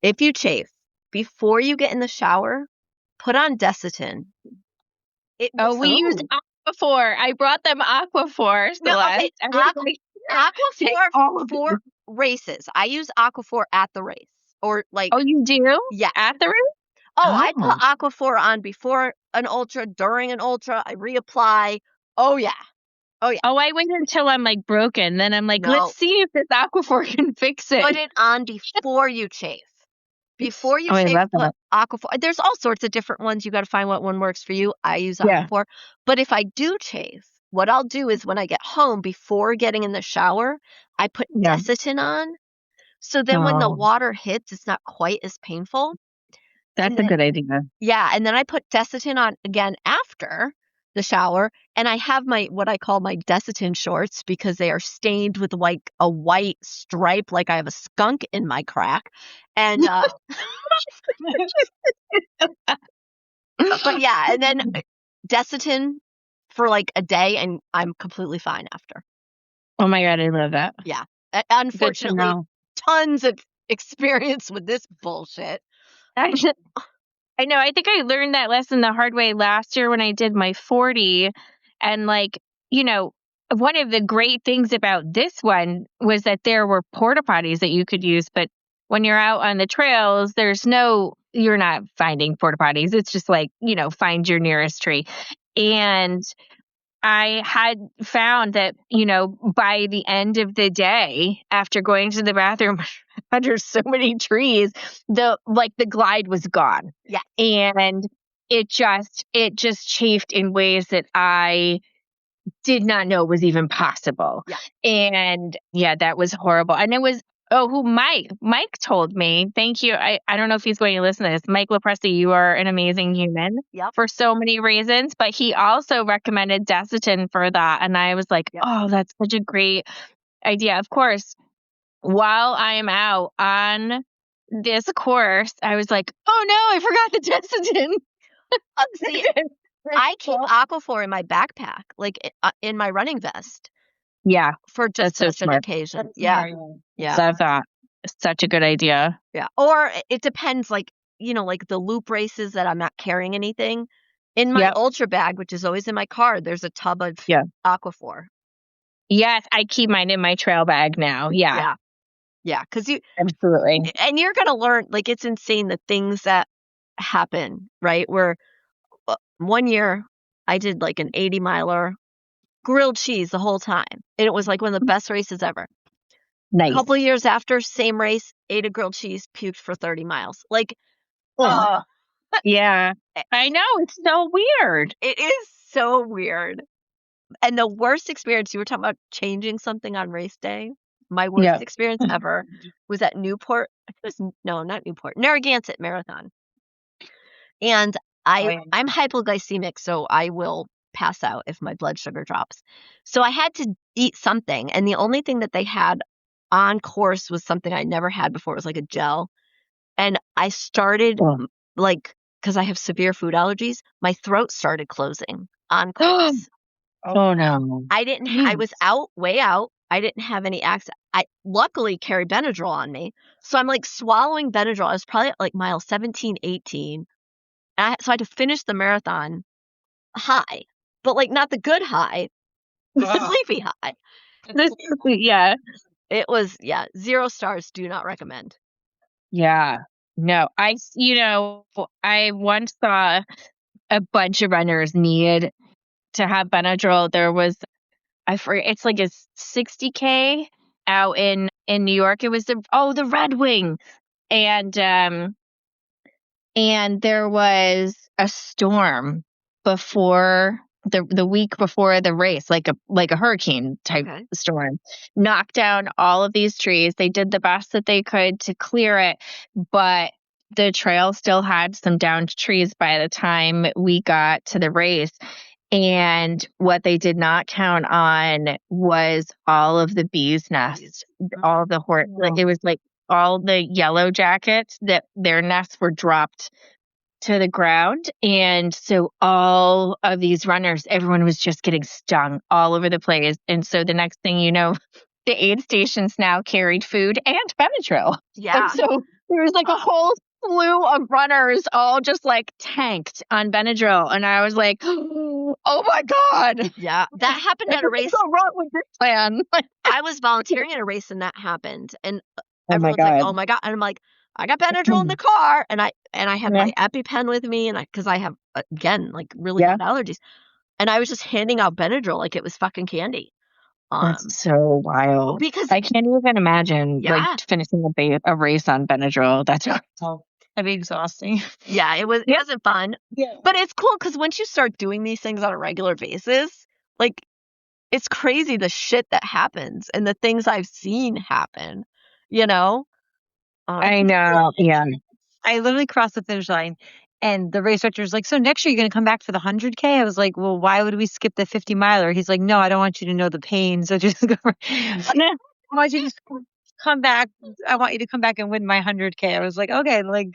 If you chafe, before you get in the shower, put on Desitin. We used Aquaphor. I brought them Aquaphor. Okay. Aquaphor for races. I use Aquaphor at the race. Or like. Oh, you do? Yeah. At the race? I put Aquaphor on before an ultra, during an ultra. I reapply. Oh, yeah. Oh, I wait until I'm like broken. Then I'm like, let's see if this Aquaphor can fix it. Put it on before you chafe. Before you chafe, put Aquaphor. There's all sorts of different ones. You got to find what one works for you. I use Aquaphor. But if I do chafe, what I'll do is when I get home, before getting in the shower, I put Desitin on. So then when the water hits, it's not quite as painful. That's a good idea. Yeah. And then I put Desitin on again after the shower, and I have what I call my Desitin shorts because they are stained with like a white stripe, like I have a skunk in my crack. And but yeah, and then Desitin for like a day, and I'm completely fine after. Oh my God, I love that. Yeah. Good to Unfortunately, know. tons of experience with this bullshit. I know. I think I learned that lesson the hard way last year when I did my 40. And like, one of the great things about this one was that there were porta potties that you could use. But when you're out on the trails, you're not finding porta potties. It's just like, find your nearest tree. And I had found that, by the end of the day, after going to the bathroom under so many trees, the glide was gone. Yeah. And it just chafed in ways that I did not know was even possible. Yeah. And yeah, that was horrible. And it was, Mike told me, thank you. I don't know if he's going to listen to this. Mike Lepresti, you are an amazing human for so many reasons, but he also recommended Desitin for that. And I was like, oh, that's such a great idea. Of course, while I am out on this course, I was like, oh no, I forgot the Desitin. See, I keep Aquaphor in my backpack, like in my running vest. Yeah. For just such an occasion. That's smart. Yeah. Love that. Such a good idea. Yeah. Or it depends, like, like the loop races that I'm not carrying anything. In my ultra bag, which is always in my car, there's a tub of Aquaphor. Yes, I keep mine in my trail bag now. Yeah. Yeah. Because absolutely. And you're going to learn, like, it's insane the things that happen, right? Where one year I did like an 80-miler. Grilled cheese the whole time. And it was like one of the best races ever. Nice. A couple of years after, same race, ate a grilled cheese, puked for 30 miles. Like, yeah. I know. It's so weird. It is so weird. And the worst experience, you were talking about changing something on race day. My worst experience ever was at Newport. Not Newport. Narragansett Marathon. And I'm hypoglycemic, so I will pass out if my blood sugar drops. So I had to eat something, and the only thing that they had on course was something I never had before. It was like a gel. And I started because I have severe food allergies, my throat started closing on course. Oh no. I was way out. I didn't have any access. I luckily carried Benadryl on me. So I'm like swallowing Benadryl. I was probably at like mile 17, 18. So I had to finish the marathon high, but like not the good high, the sleepy high. Yeah. It was, 0 stars. Do not recommend. Yeah. No, I once saw a bunch of runners need to have Benadryl. There was, I forget, it's like a 60K out in New York. It was the Red Wing. And there was a storm before the week before the race, like a hurricane type storm, knocked down all of these trees. They did the best that they could to clear it, but the trail still had some downed trees by the time we got to the race. And what they did not count on was all of the bees' nests, all the it was like all the yellow jackets that their nests were dropped to the ground. And so all of these runners, everyone was just getting stung all over the place. And so the next thing you know, the aid stations now carried food and Benadryl. Yeah. And so there was like a whole slew of runners all just like tanked on Benadryl. And I was like, oh my God. Yeah. That happened at a race. What's wrong with this plan? I was volunteering at a race and that happened. And everyone's like, oh my God. And I'm like, I got Benadryl in the car, and I had my EpiPen with me, and because I have, again, like really bad allergies, and I was just handing out Benadryl like it was fucking candy. That's so wild. Because I can't even imagine like finishing a race on Benadryl. That'd be exhausting. Yeah, it wasn't fun. Yeah. But it's cool because once you start doing these things on a regular basis, like it's crazy the shit that happens and the things I've seen happen. I know. Yeah. I literally crossed the finish line And the race director's like, so next year you're going to come back for the 100K? I was like, well, why would we skip the 50 miler? He's like, no, I don't want you to know the pain. So just go for I want you to just come back. I want you to come back and win my 100K. I was like, okay, like,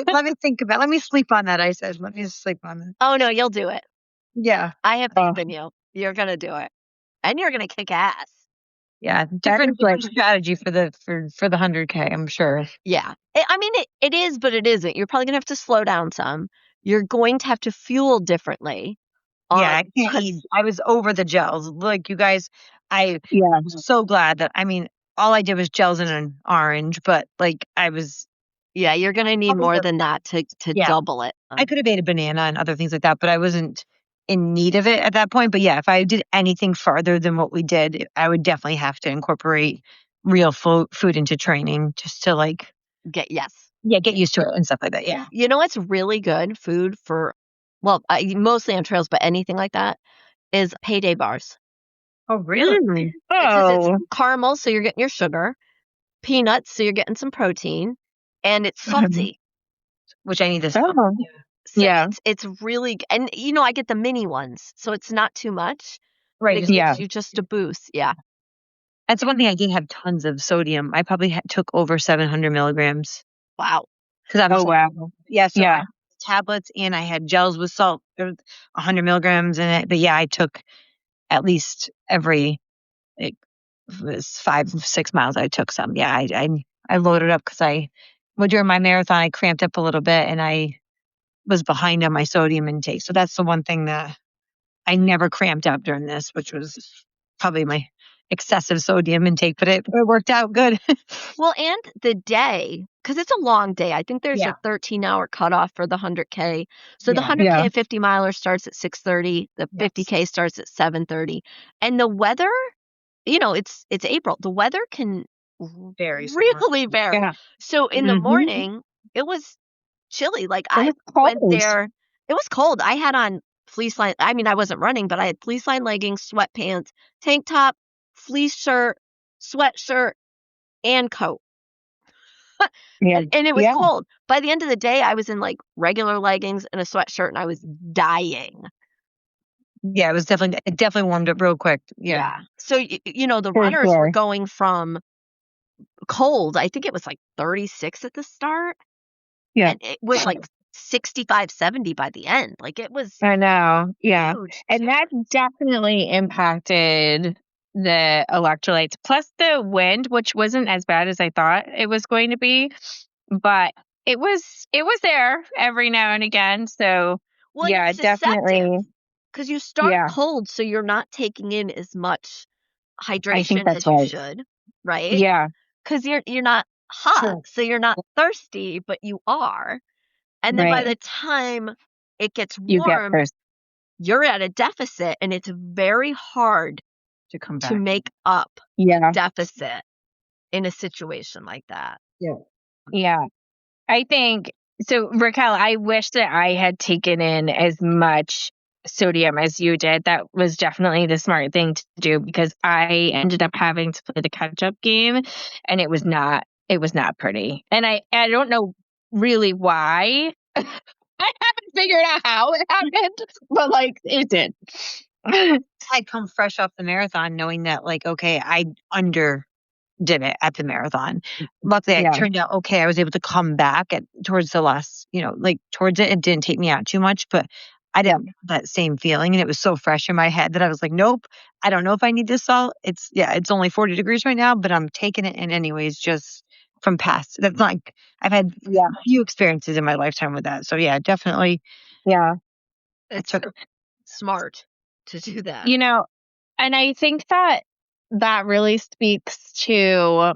let me think about it. Let me sleep on that. I said, let me sleep on it. Oh, no, you'll do it. Yeah. I have faith in you. You're going to do it. And you're going to kick ass. Yeah. Different strategy for the 100K, I'm sure. Yeah. I mean, it is, but it isn't. You're probably going to have to slow down some. You're going to have to fuel differently. Yeah, I can't eat. I was over the gels. Like, you guys, I'm so glad that, I mean, all I did was gels in an orange, but like I was. Yeah, you're going to need more than that to double it. I could have ate a banana and other things like that, but I wasn't in need of it at that point. But yeah, if I did anything further than what we did, I would definitely have to incorporate real food into training just to like get used to it and stuff like that. Yeah. You know what's really good food for, well, mostly on trails, but anything like that is payday bars. Oh, really? Because it's caramel, so you're getting your sugar, peanuts, so you're getting some protein, and it's salty. Which I need to. Oh. So it's really, and I get the mini ones, so it's not too much. Right. It gives you just a boost. Yeah. That's one thing. I did have tons of sodium. I probably took over 700 milligrams. Wow. Wow. Yeah. So I had tablets and I had gels with salt. There was 100 milligrams in it. But yeah, I took at least every 5-6 miles. I took some. Yeah. I loaded up because during my marathon, I cramped up a little bit and I was behind on my sodium intake. So that's the one thing that I never cramped up during this, which was probably my excessive sodium intake, but it worked out good. Well, and the day, because it's a long day. I think there's a 13-hour cutoff for the 100K. So the 100K 50 miler starts at 6:30. The 50K starts at 7:30. And the weather, it's April. The weather can really vary. Yeah. So in the morning, it was chilly. Like I went there. It was cold. I had on fleece line. I mean, I wasn't running, but I had fleece line leggings, sweatpants, tank top, fleece shirt, sweatshirt, and coat. And it was cold. By the end of the day, I was in like regular leggings and a sweatshirt, and I was dying. Yeah, it definitely warmed up real quick. Yeah. So the runners were going from cold. I think it was like 36 at the start. Yeah. And it was like 65, 70 by the end. Like it was. I know. Yeah. Huge. And that definitely impacted the electrolytes, plus the wind, which wasn't as bad as I thought it was going to be, but it was there every now and again. So it's definitely. Because you start cold, so you're not taking in as much hydration as you should, right? Yeah. Because you're not hot, so you're not thirsty, but you are. And then by the time it gets warm, you're at a deficit, and it's very hard to come back to make up deficit in a situation like that. Yeah. I think so. Raquel, I wish that I had taken in as much sodium as you did. That was definitely the smart thing to do, because I ended up having to play the catch-up game, and it was not pretty. And I don't know really why. I haven't figured out how it happened, but like it did. I'd come fresh off the marathon knowing that, like, okay, I underdid it at the marathon. Luckily, it turned out okay. I was able to come back towards the last, towards it. It didn't take me out too much, but I didn't have that same feeling. And it was so fresh in my head that I was like, nope, I don't know if I need this salt. It's only 40 degrees right now, but I'm taking it in anyways, just from past. That's not like I've had a few experiences in my lifetime with that. So yeah, definitely. Yeah. It's smart to do that. And I think that really speaks to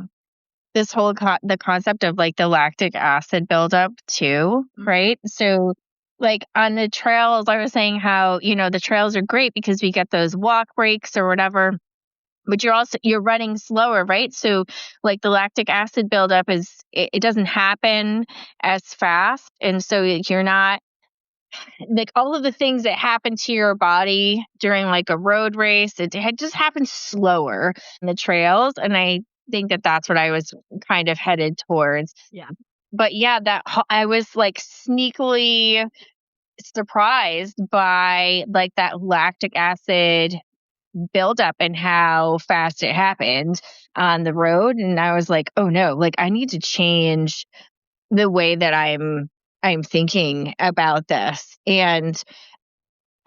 this whole the concept of like the lactic acid buildup too, right? So like on the trails, I was saying how, the trails are great because we get those walk breaks or whatever, but you're running slower, right? So like the lactic acid buildup it doesn't happen as fast. And so you're not, like all of the things that happen to your body during like a road race, it just happens slower in the trails. And I think that that's what I was kind of headed towards. Yeah. But yeah, I was like sneakily surprised by like that lactic acid buildup and how fast it happened on the road. And I was like, oh no, like I need to change the way that I'm thinking about this. And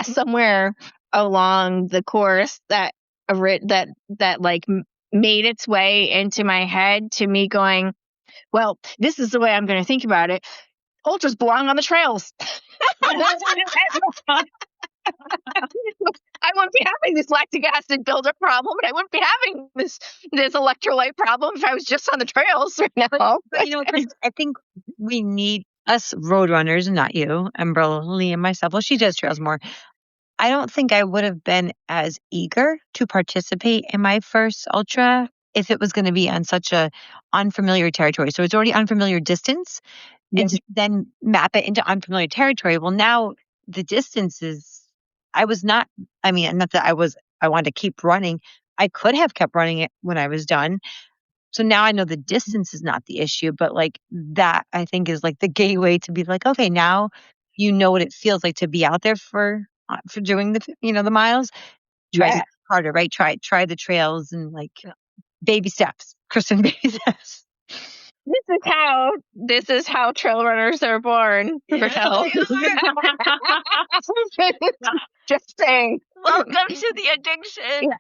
somewhere along the course that like made its way into my head to me going, well, this is the way I'm going to think about it. Ultras belong on the trails. I wouldn't be having this lactic acid buildup problem, and I wouldn't be having this electrolyte problem if I was just on the trails right now. But you know, Chris, I think we need us road runners, not you, Emberleigh and myself. Well, she does trails more. I don't think I would have been as eager to participate in my first ultra if it was going to be on such a unfamiliar territory. So it's already unfamiliar distance, and to then map it into unfamiliar territory. Well, now the distance is. I was not. I mean, not that I wanted to keep running. I could have kept running it when I was done. So now I know the distance is not the issue, but like that I think is like the gateway to be like, okay, now you know what it feels like to be out there for doing the the miles. Try it harder, right? Try the trails and like baby steps, Kristen, baby steps. This is how trail runners are born, Raquel. Just saying. Welcome to the addiction.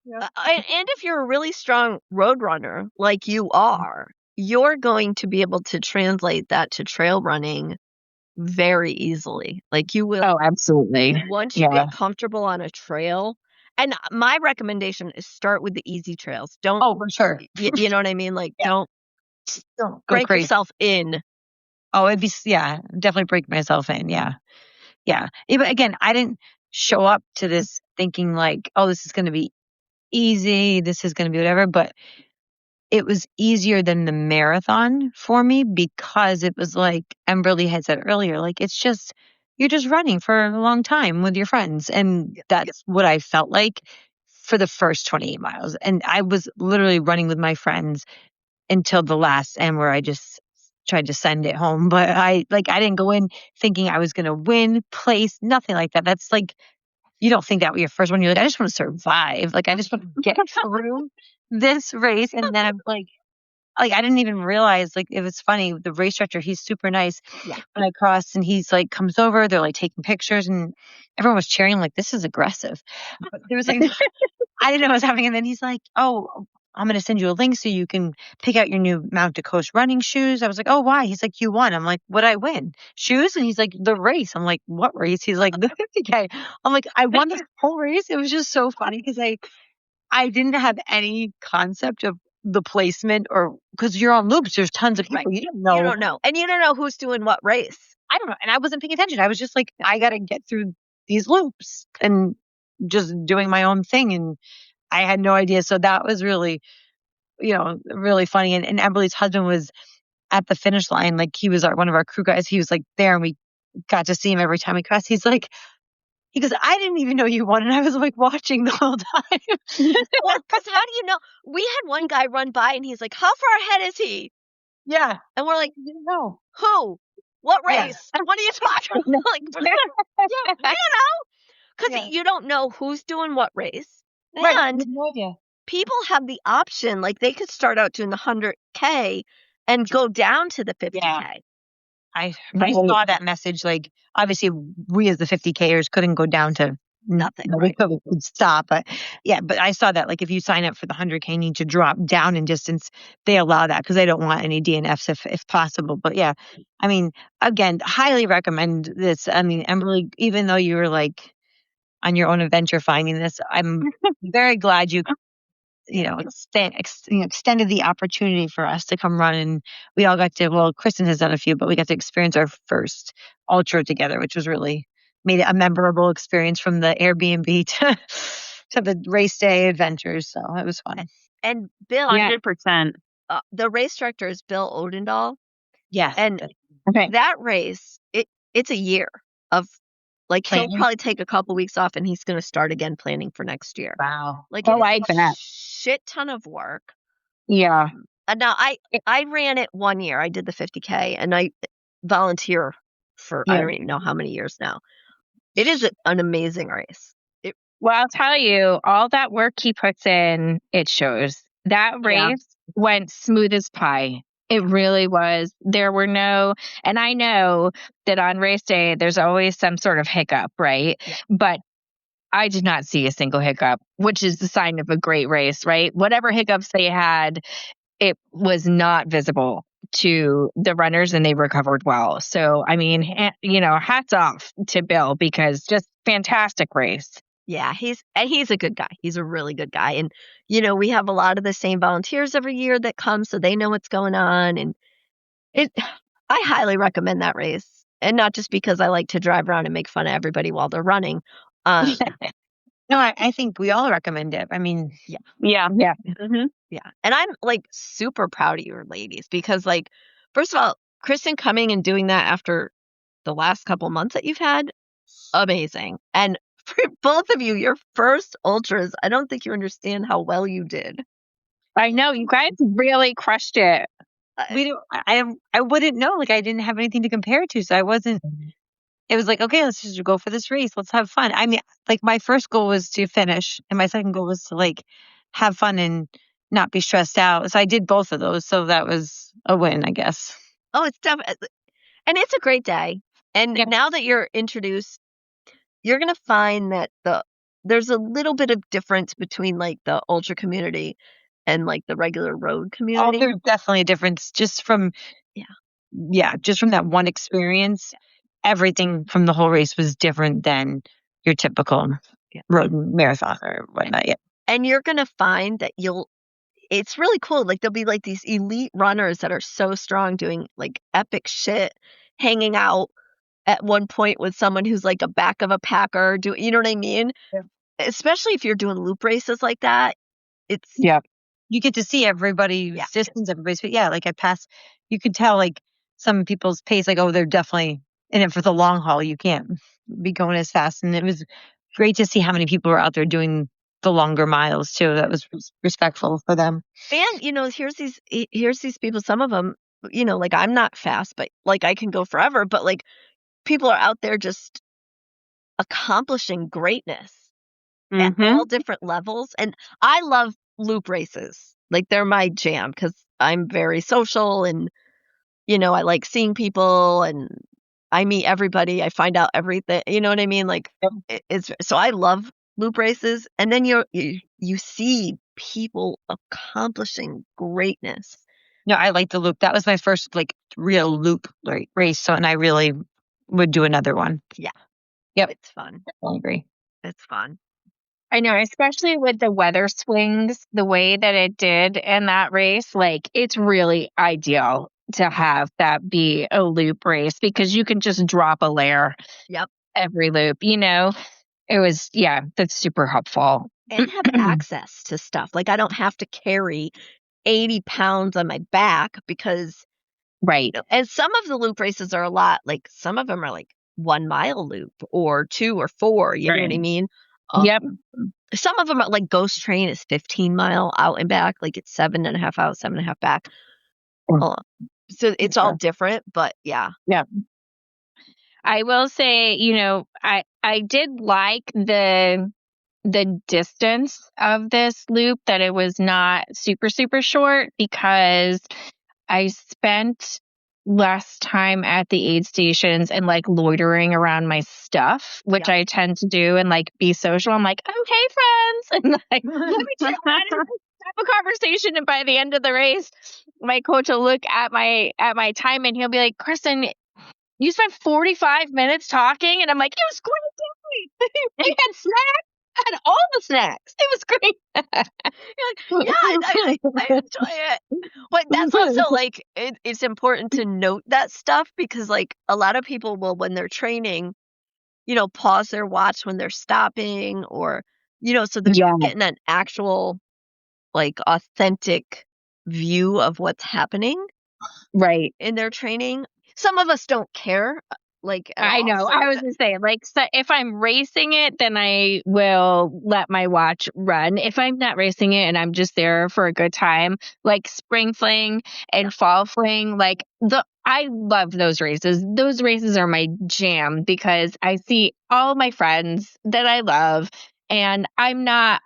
And if you're a really strong road runner like you are, you're going to be able to translate that to trail running very easily. Like you will. Oh, absolutely. Once you get comfortable on a trail. And my recommendation is start with the easy trails. Don't. Oh, for sure. You know what I mean? Like don't break crazy. Yourself in. Oh, it'd be definitely break myself in. Yeah. But again, I didn't show up to this thinking like, oh, this is going to be easy. This is going to be whatever. But it was easier than the marathon for me because it was like Emberleigh had said earlier, like you're just running for a long time with your friends. And that's what I felt like for the first 28 miles. And I was literally running with my friends until the last end where I just tried to send it home. But I didn't go in thinking I was going to win, place, nothing like that. That's like, you don't think that with your first one. You're like, I just want to survive. Like, I just want to get through this race. And then I'm like, I didn't even realize, like, it was funny. The race director, he's super nice. Yeah. When I crossed and he's like, comes over, they're like taking pictures and everyone was cheering, like, this is aggressive. But there was like, I didn't know what was happening. And then he's like, oh, I'm going to send you a link so you can pick out your new Mount to Coast running shoes. I was like, oh, why? He's like, you won. I'm like, what'd I win? Shoes? And he's like, the race. I'm like, what race? He's like, the 50K. I'm like, I won this whole race. It was just so funny because I didn't have any concept of the placement or because you're on loops. There's tons of people. Right. You don't know. You don't know. And you don't know who's doing what race. I don't know. And I wasn't paying attention. I was just like, I got to get through these loops and just doing my own thing. And I had no idea. So that was really, really funny. And Emberleigh's husband was at the finish line. Like he was one of our crew guys. He was like there and we got to see him every time we crossed. He goes, I didn't even know you won. And I was like watching the whole time. Well, because how do you know? We had one guy run by and he's like, how far ahead is he? Yeah. And we're like, you know. Who? What race? Yeah. What are you talking about? Like, because you don't know who's doing what race. Right. And people have the option, like they could start out doing the 100K and go down to the 50K. Yeah. I saw that message. Like, obviously, we as the 50Kers couldn't go down to nothing. Right? We could stop. But I saw that. Like, if you sign up for the 100K, you need to drop down in distance. They allow that because they don't want any DNFs if possible. But yeah, I mean, again, highly recommend this. I mean, Emberleigh, even though you were like on your own adventure finding this, I'm very glad you extended the opportunity for us to come run. And we all got to, well, Kristen has done a few, but we got to experience our first ultra together, which was really made it a memorable experience from the Airbnb to the race day adventures. So it was fun. And Bill, 100%. The race director is Bill Odendahl. Yes. And that race, it's a year of like planning. He'll probably take a couple weeks off and he's going to start again planning for next year. Wow. Like, I like that. Shit ton of work. Yeah. Now I ran it 1 year. I did the 50K, and I volunteer for I Yeah. don't even know how many years now. It is an amazing race. Well, I'll tell you, all that work he puts in, it shows. That Yeah. race went smooth as pie. It really was. There were no, and I know that on race day, there's always some sort of hiccup, right? Yeah. But I did not see a single hiccup, which is the sign of a great race, right? Whatever hiccups they had, it was not visible to the runners and they recovered well. So, I mean, hats off to Bill because just fantastic race. Yeah, he's a good guy. He's a really good guy. And we have a lot of the same volunteers every year that come, so they know what's going on. And I highly recommend that race. And not just because I like to drive around and make fun of everybody while they're running. No, I think we all recommend it. I mean, Yeah. Mm-hmm. Yeah. And I'm like super proud of you ladies because like, first of all, Kristen coming and doing that after the last couple months that you've had, amazing. And for both of you, your first ultras, I don't think you understand how well you did. I know you guys really crushed it. we don't. I wouldn't know. Like I didn't have anything to compare it to, so I wasn't. It was like, okay, let's just go for this race. Let's have fun. I mean, like my first goal was to finish, and my second goal was to like have fun and not be stressed out. So I did both of those. So that was a win, I guess. Oh, it's definitely, and it's a great day. And Yep. now that you're introduced, you're going to find that there's a little bit of difference between like the ultra community and like the regular road Oh, community. there's definitely a difference just from just from that one experience. Everything from the whole race was different than your typical road marathon or whatnot. Yeah. And you're going to find that it's really cool. Like there'll be like these elite runners that are so strong doing like epic shit, hanging out at one point with someone who's like a back of a packer. You know what I mean? Yeah. Especially if you're doing loop races like that. It's You get to see everybody's distance, everybody's, but like you could tell like some people's pace, like, oh, they're definitely in it for the long haul. You can't be going as fast. And it was great to see how many people were out there doing the longer miles too. That was respectful for them. And here's these people, some of them, like I'm not fast, but like I can go forever, but like people are out there just accomplishing greatness at all different levels. And I love loop races. Like they're my jam because I'm very social and I like seeing people and I meet everybody. I find out everything. You know what I mean? Like it's so I love loop races. And then you see people accomplishing greatness. No, I like the loop. That was my first like real loop race. So, and I really would do another one. Yeah. Yep. It's fun. I agree. It's fun. I know, especially with the weather swings, the way that it did in that race, like it's really ideal to have that be a loop race because you can just drop a layer. Yep. Every loop, it was, that's super helpful. And have access to stuff. Like I don't have to carry 80 pounds on my back because, right. And some of the loop races are a lot, like some of them are like 1 mile loop or 2 or 4. You know what I mean? Yep. Some of them are like Ghost Train is 15 mile out and back, like it's 7.5 out, 7.5 back. So it's all different, but yeah. I will say, I did like the distance of this loop, that it was not super, super short because I spent less time at the aid stations and like loitering around my stuff, which I tend to do and like be social. I'm like, oh, hey, friends. And like, let me chat and have a conversation. And by the end of the race, my coach will look at my time and he'll be like, Kristen, you spent 45 minutes talking. And I'm like, it was great. I had snacks. I had all the snacks. It was great. You're like, yeah, I enjoy it. But that's also like, it's important to note that stuff because like a lot of people will, when they're training, pause their watch when they're stopping or, so they're getting an actual like authentic view of what's happening right in their training. Some of us don't care like at I all. know. So I was gonna say, like, so if I'm racing it, then I will let my watch run. If I'm not racing it and I'm just there for a good time, like spring fling and fall fling, like I love those races. Those races are my jam because I see all my friends that I love, and I'm not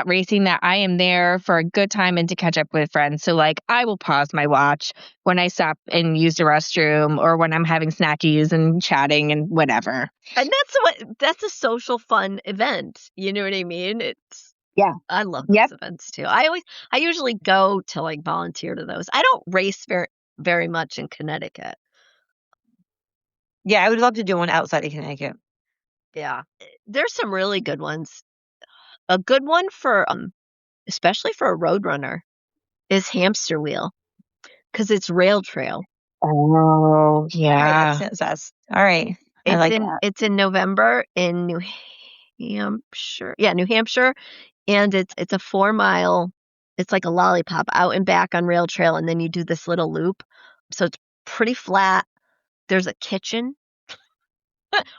racing that. I am there for a good time and to catch up with friends. So like I will pause my watch when I stop and use the restroom or when I'm having snackies and chatting and whatever. and that's a social fun event. You know what I mean? Yeah. I love Yep. those events too. I usually go to like volunteer to those. I don't race very much in Connecticut. Yeah, I would love to do one outside of Connecticut. Yeah. There's some really good ones. A good one for especially for a road runner is hamster wheel because it's rail trail. Oh, All yeah. right, that's all right. I like that. It's in November in New Hampshire. Yeah, New Hampshire, and it's a 4 mile. It's like a lollipop out and back on rail trail, and then you do this little loop. So it's pretty flat. There's a kitchen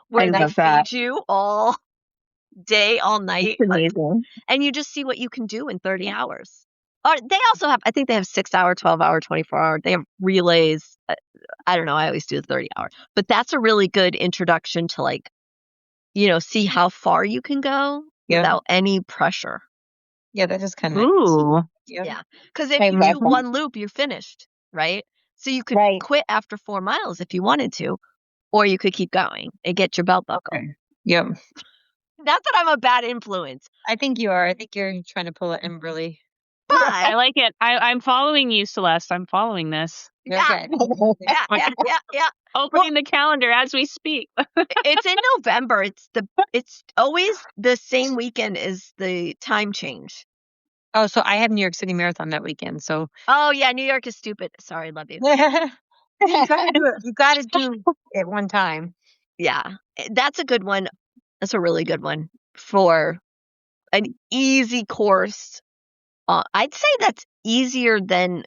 where I they love that. feed you all day, all night, It's amazing. and you just see what you can do in 30 hours. Or they also have, I think they have 6 hour, 12 hour, 24 hour. They have relays. I don't know. I always do the 30 hour, but that's a really good introduction to like, see how far you can go Yeah. without any pressure. Yeah, that is kind of Ooh. Yeah. Because if I you love do that. one loop, you're finised, right? So you could Right. quit after 4 miles if you wanted to, or you could keep going and get your belt buckle. Yep. Not that I'm a bad influence, I think you are. I think you're trying to pull it Emberleigh. I but like it. I'm following you, Celeste. I'm following this. yeah, Okay. yeah. Opening the calendar as we speak. It's in November. It's always the same weekend as the time change. Oh, so I have New York City Marathon that weekend. So Oh yeah, New York is stupid. Sorry, love you. you gotta do it. You gotta do it one time. Yeah, that's a good one. That's a really good one for an easy course. I'd say that's easier than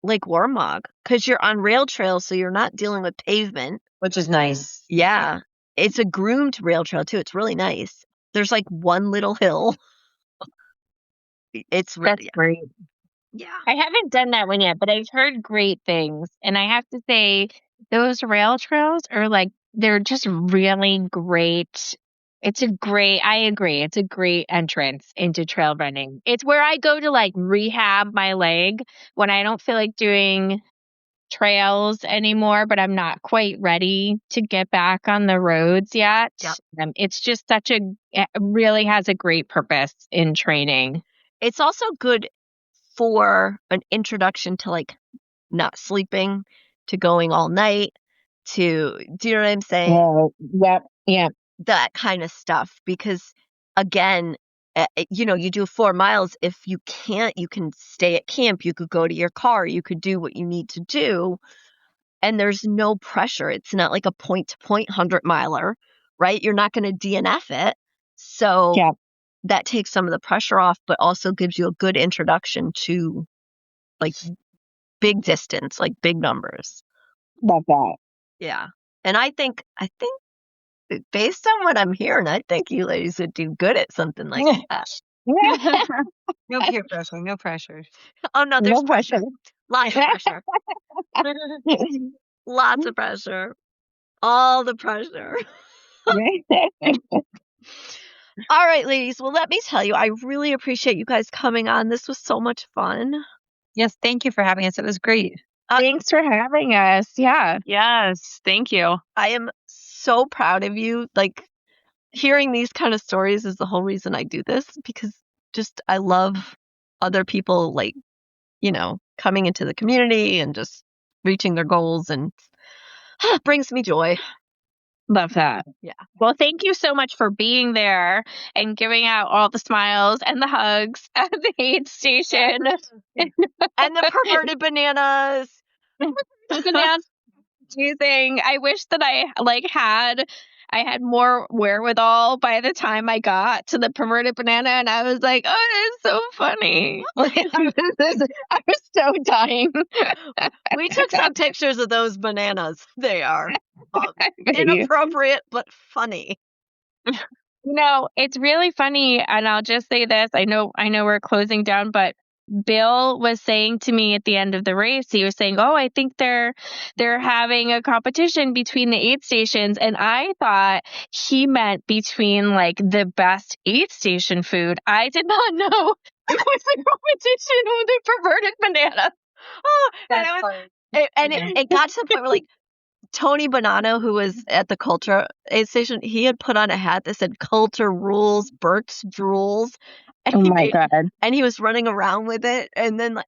Lake Waramog because you're on rail trail, so you're not dealing with pavement. Which is nice. Yeah, it's a groomed rail trail too. It's really nice. There's like one little hill. It's That's really great. yeah. I haven't done that one yet, but I've heard great things. And I have to say, those rail trails are like, they're just really great. I agree. It's a great entrance into trail running. It's where I go to like rehab my leg when I don't feel like doing trails anymore, but I'm not quite ready to get back on the roads yet. Yep. It's just it really has a great purpose in training. It's also good for an introduction to like not sleeping, to going all night, do you know what I'm saying? Oh, yep. Yeah. That kind of stuff. Because again, you do 4 miles. If you can't, you can stay at camp. You could go to your car. You could do what you need to do. And there's no pressure. It's not like a point to point 100 miler, right? You're not going to DNF it. So Yeah. that takes some of the pressure off, but also gives you a good introduction to like big distance, like big numbers. Love that. Yeah. And I think based on what I'm hearing, I think you ladies would do good at something like that. No peer pressure. No pressure. Oh no, there's No pressure. Lots of pressure. Lots of pressure. All the pressure. All right, ladies. Well, let me tell you, I really appreciate you guys coming on. This was so much fun. Yes, thank you for having us. It was great. Thanks for having us. Yeah. Yes. Thank you. I am so proud of you. Like, hearing these kind of stories is the whole reason I do this, because just I love other people, like, coming into the community and just reaching their goals, and it brings me joy. Love that. Yeah. Well, thank you so much for being there and giving out all the smiles and the hugs at the aid station. And the perverted bananas. Bananas. Amazing. I wish that I had I had more wherewithal by the time I got to the perverted banana, and I was like, "Oh, it's so funny!" Like, I was so dying. We took some pictures of those bananas. They are Inappropriate. inappropriate but funny. No, it's really funny, and I'll just say this. I know we're closing down, but Bill was saying to me at the end of the race, he was saying, "Oh, I think they're having a competition between the aid stations," and I thought he meant between like the best aid station food. I did not know it was a competition with the perverted banana. Oh, That's and funny. it got to the point where like Tony Bonanno, who was at the Culture aid station, he had put on a hat that said "Culture Rules, Burke's Drools," and Oh he my made, god, and he was running around with it, and then like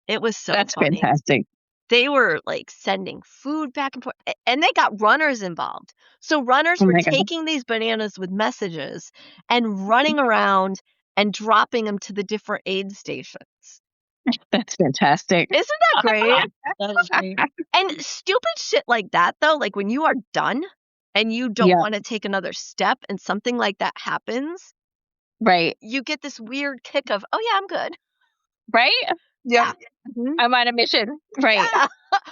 it was so that's funny. fantastic. They were like sending food back and forth, and they got runners involved. So runners Oh were my god, taking these bananas with messages and running around and dropping them to the different aid stations. that's fantastic. Isn't that great? That is great. And stupid shit like that, though, like when you are done and you don't Yeah, want to take another step and something like that happens, right, you get this weird kick of, oh, yeah, I'm good. right. Yeah. I'm on a mission, right? Yeah.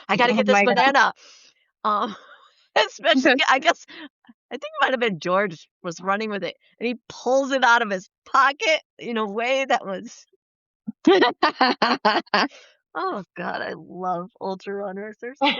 I got to Oh get this my god. banana. Especially, I guess, I think it might have been George was running with it and he pulls it out of his pocket in a way that was, oh, God, I love ultra runners. They're so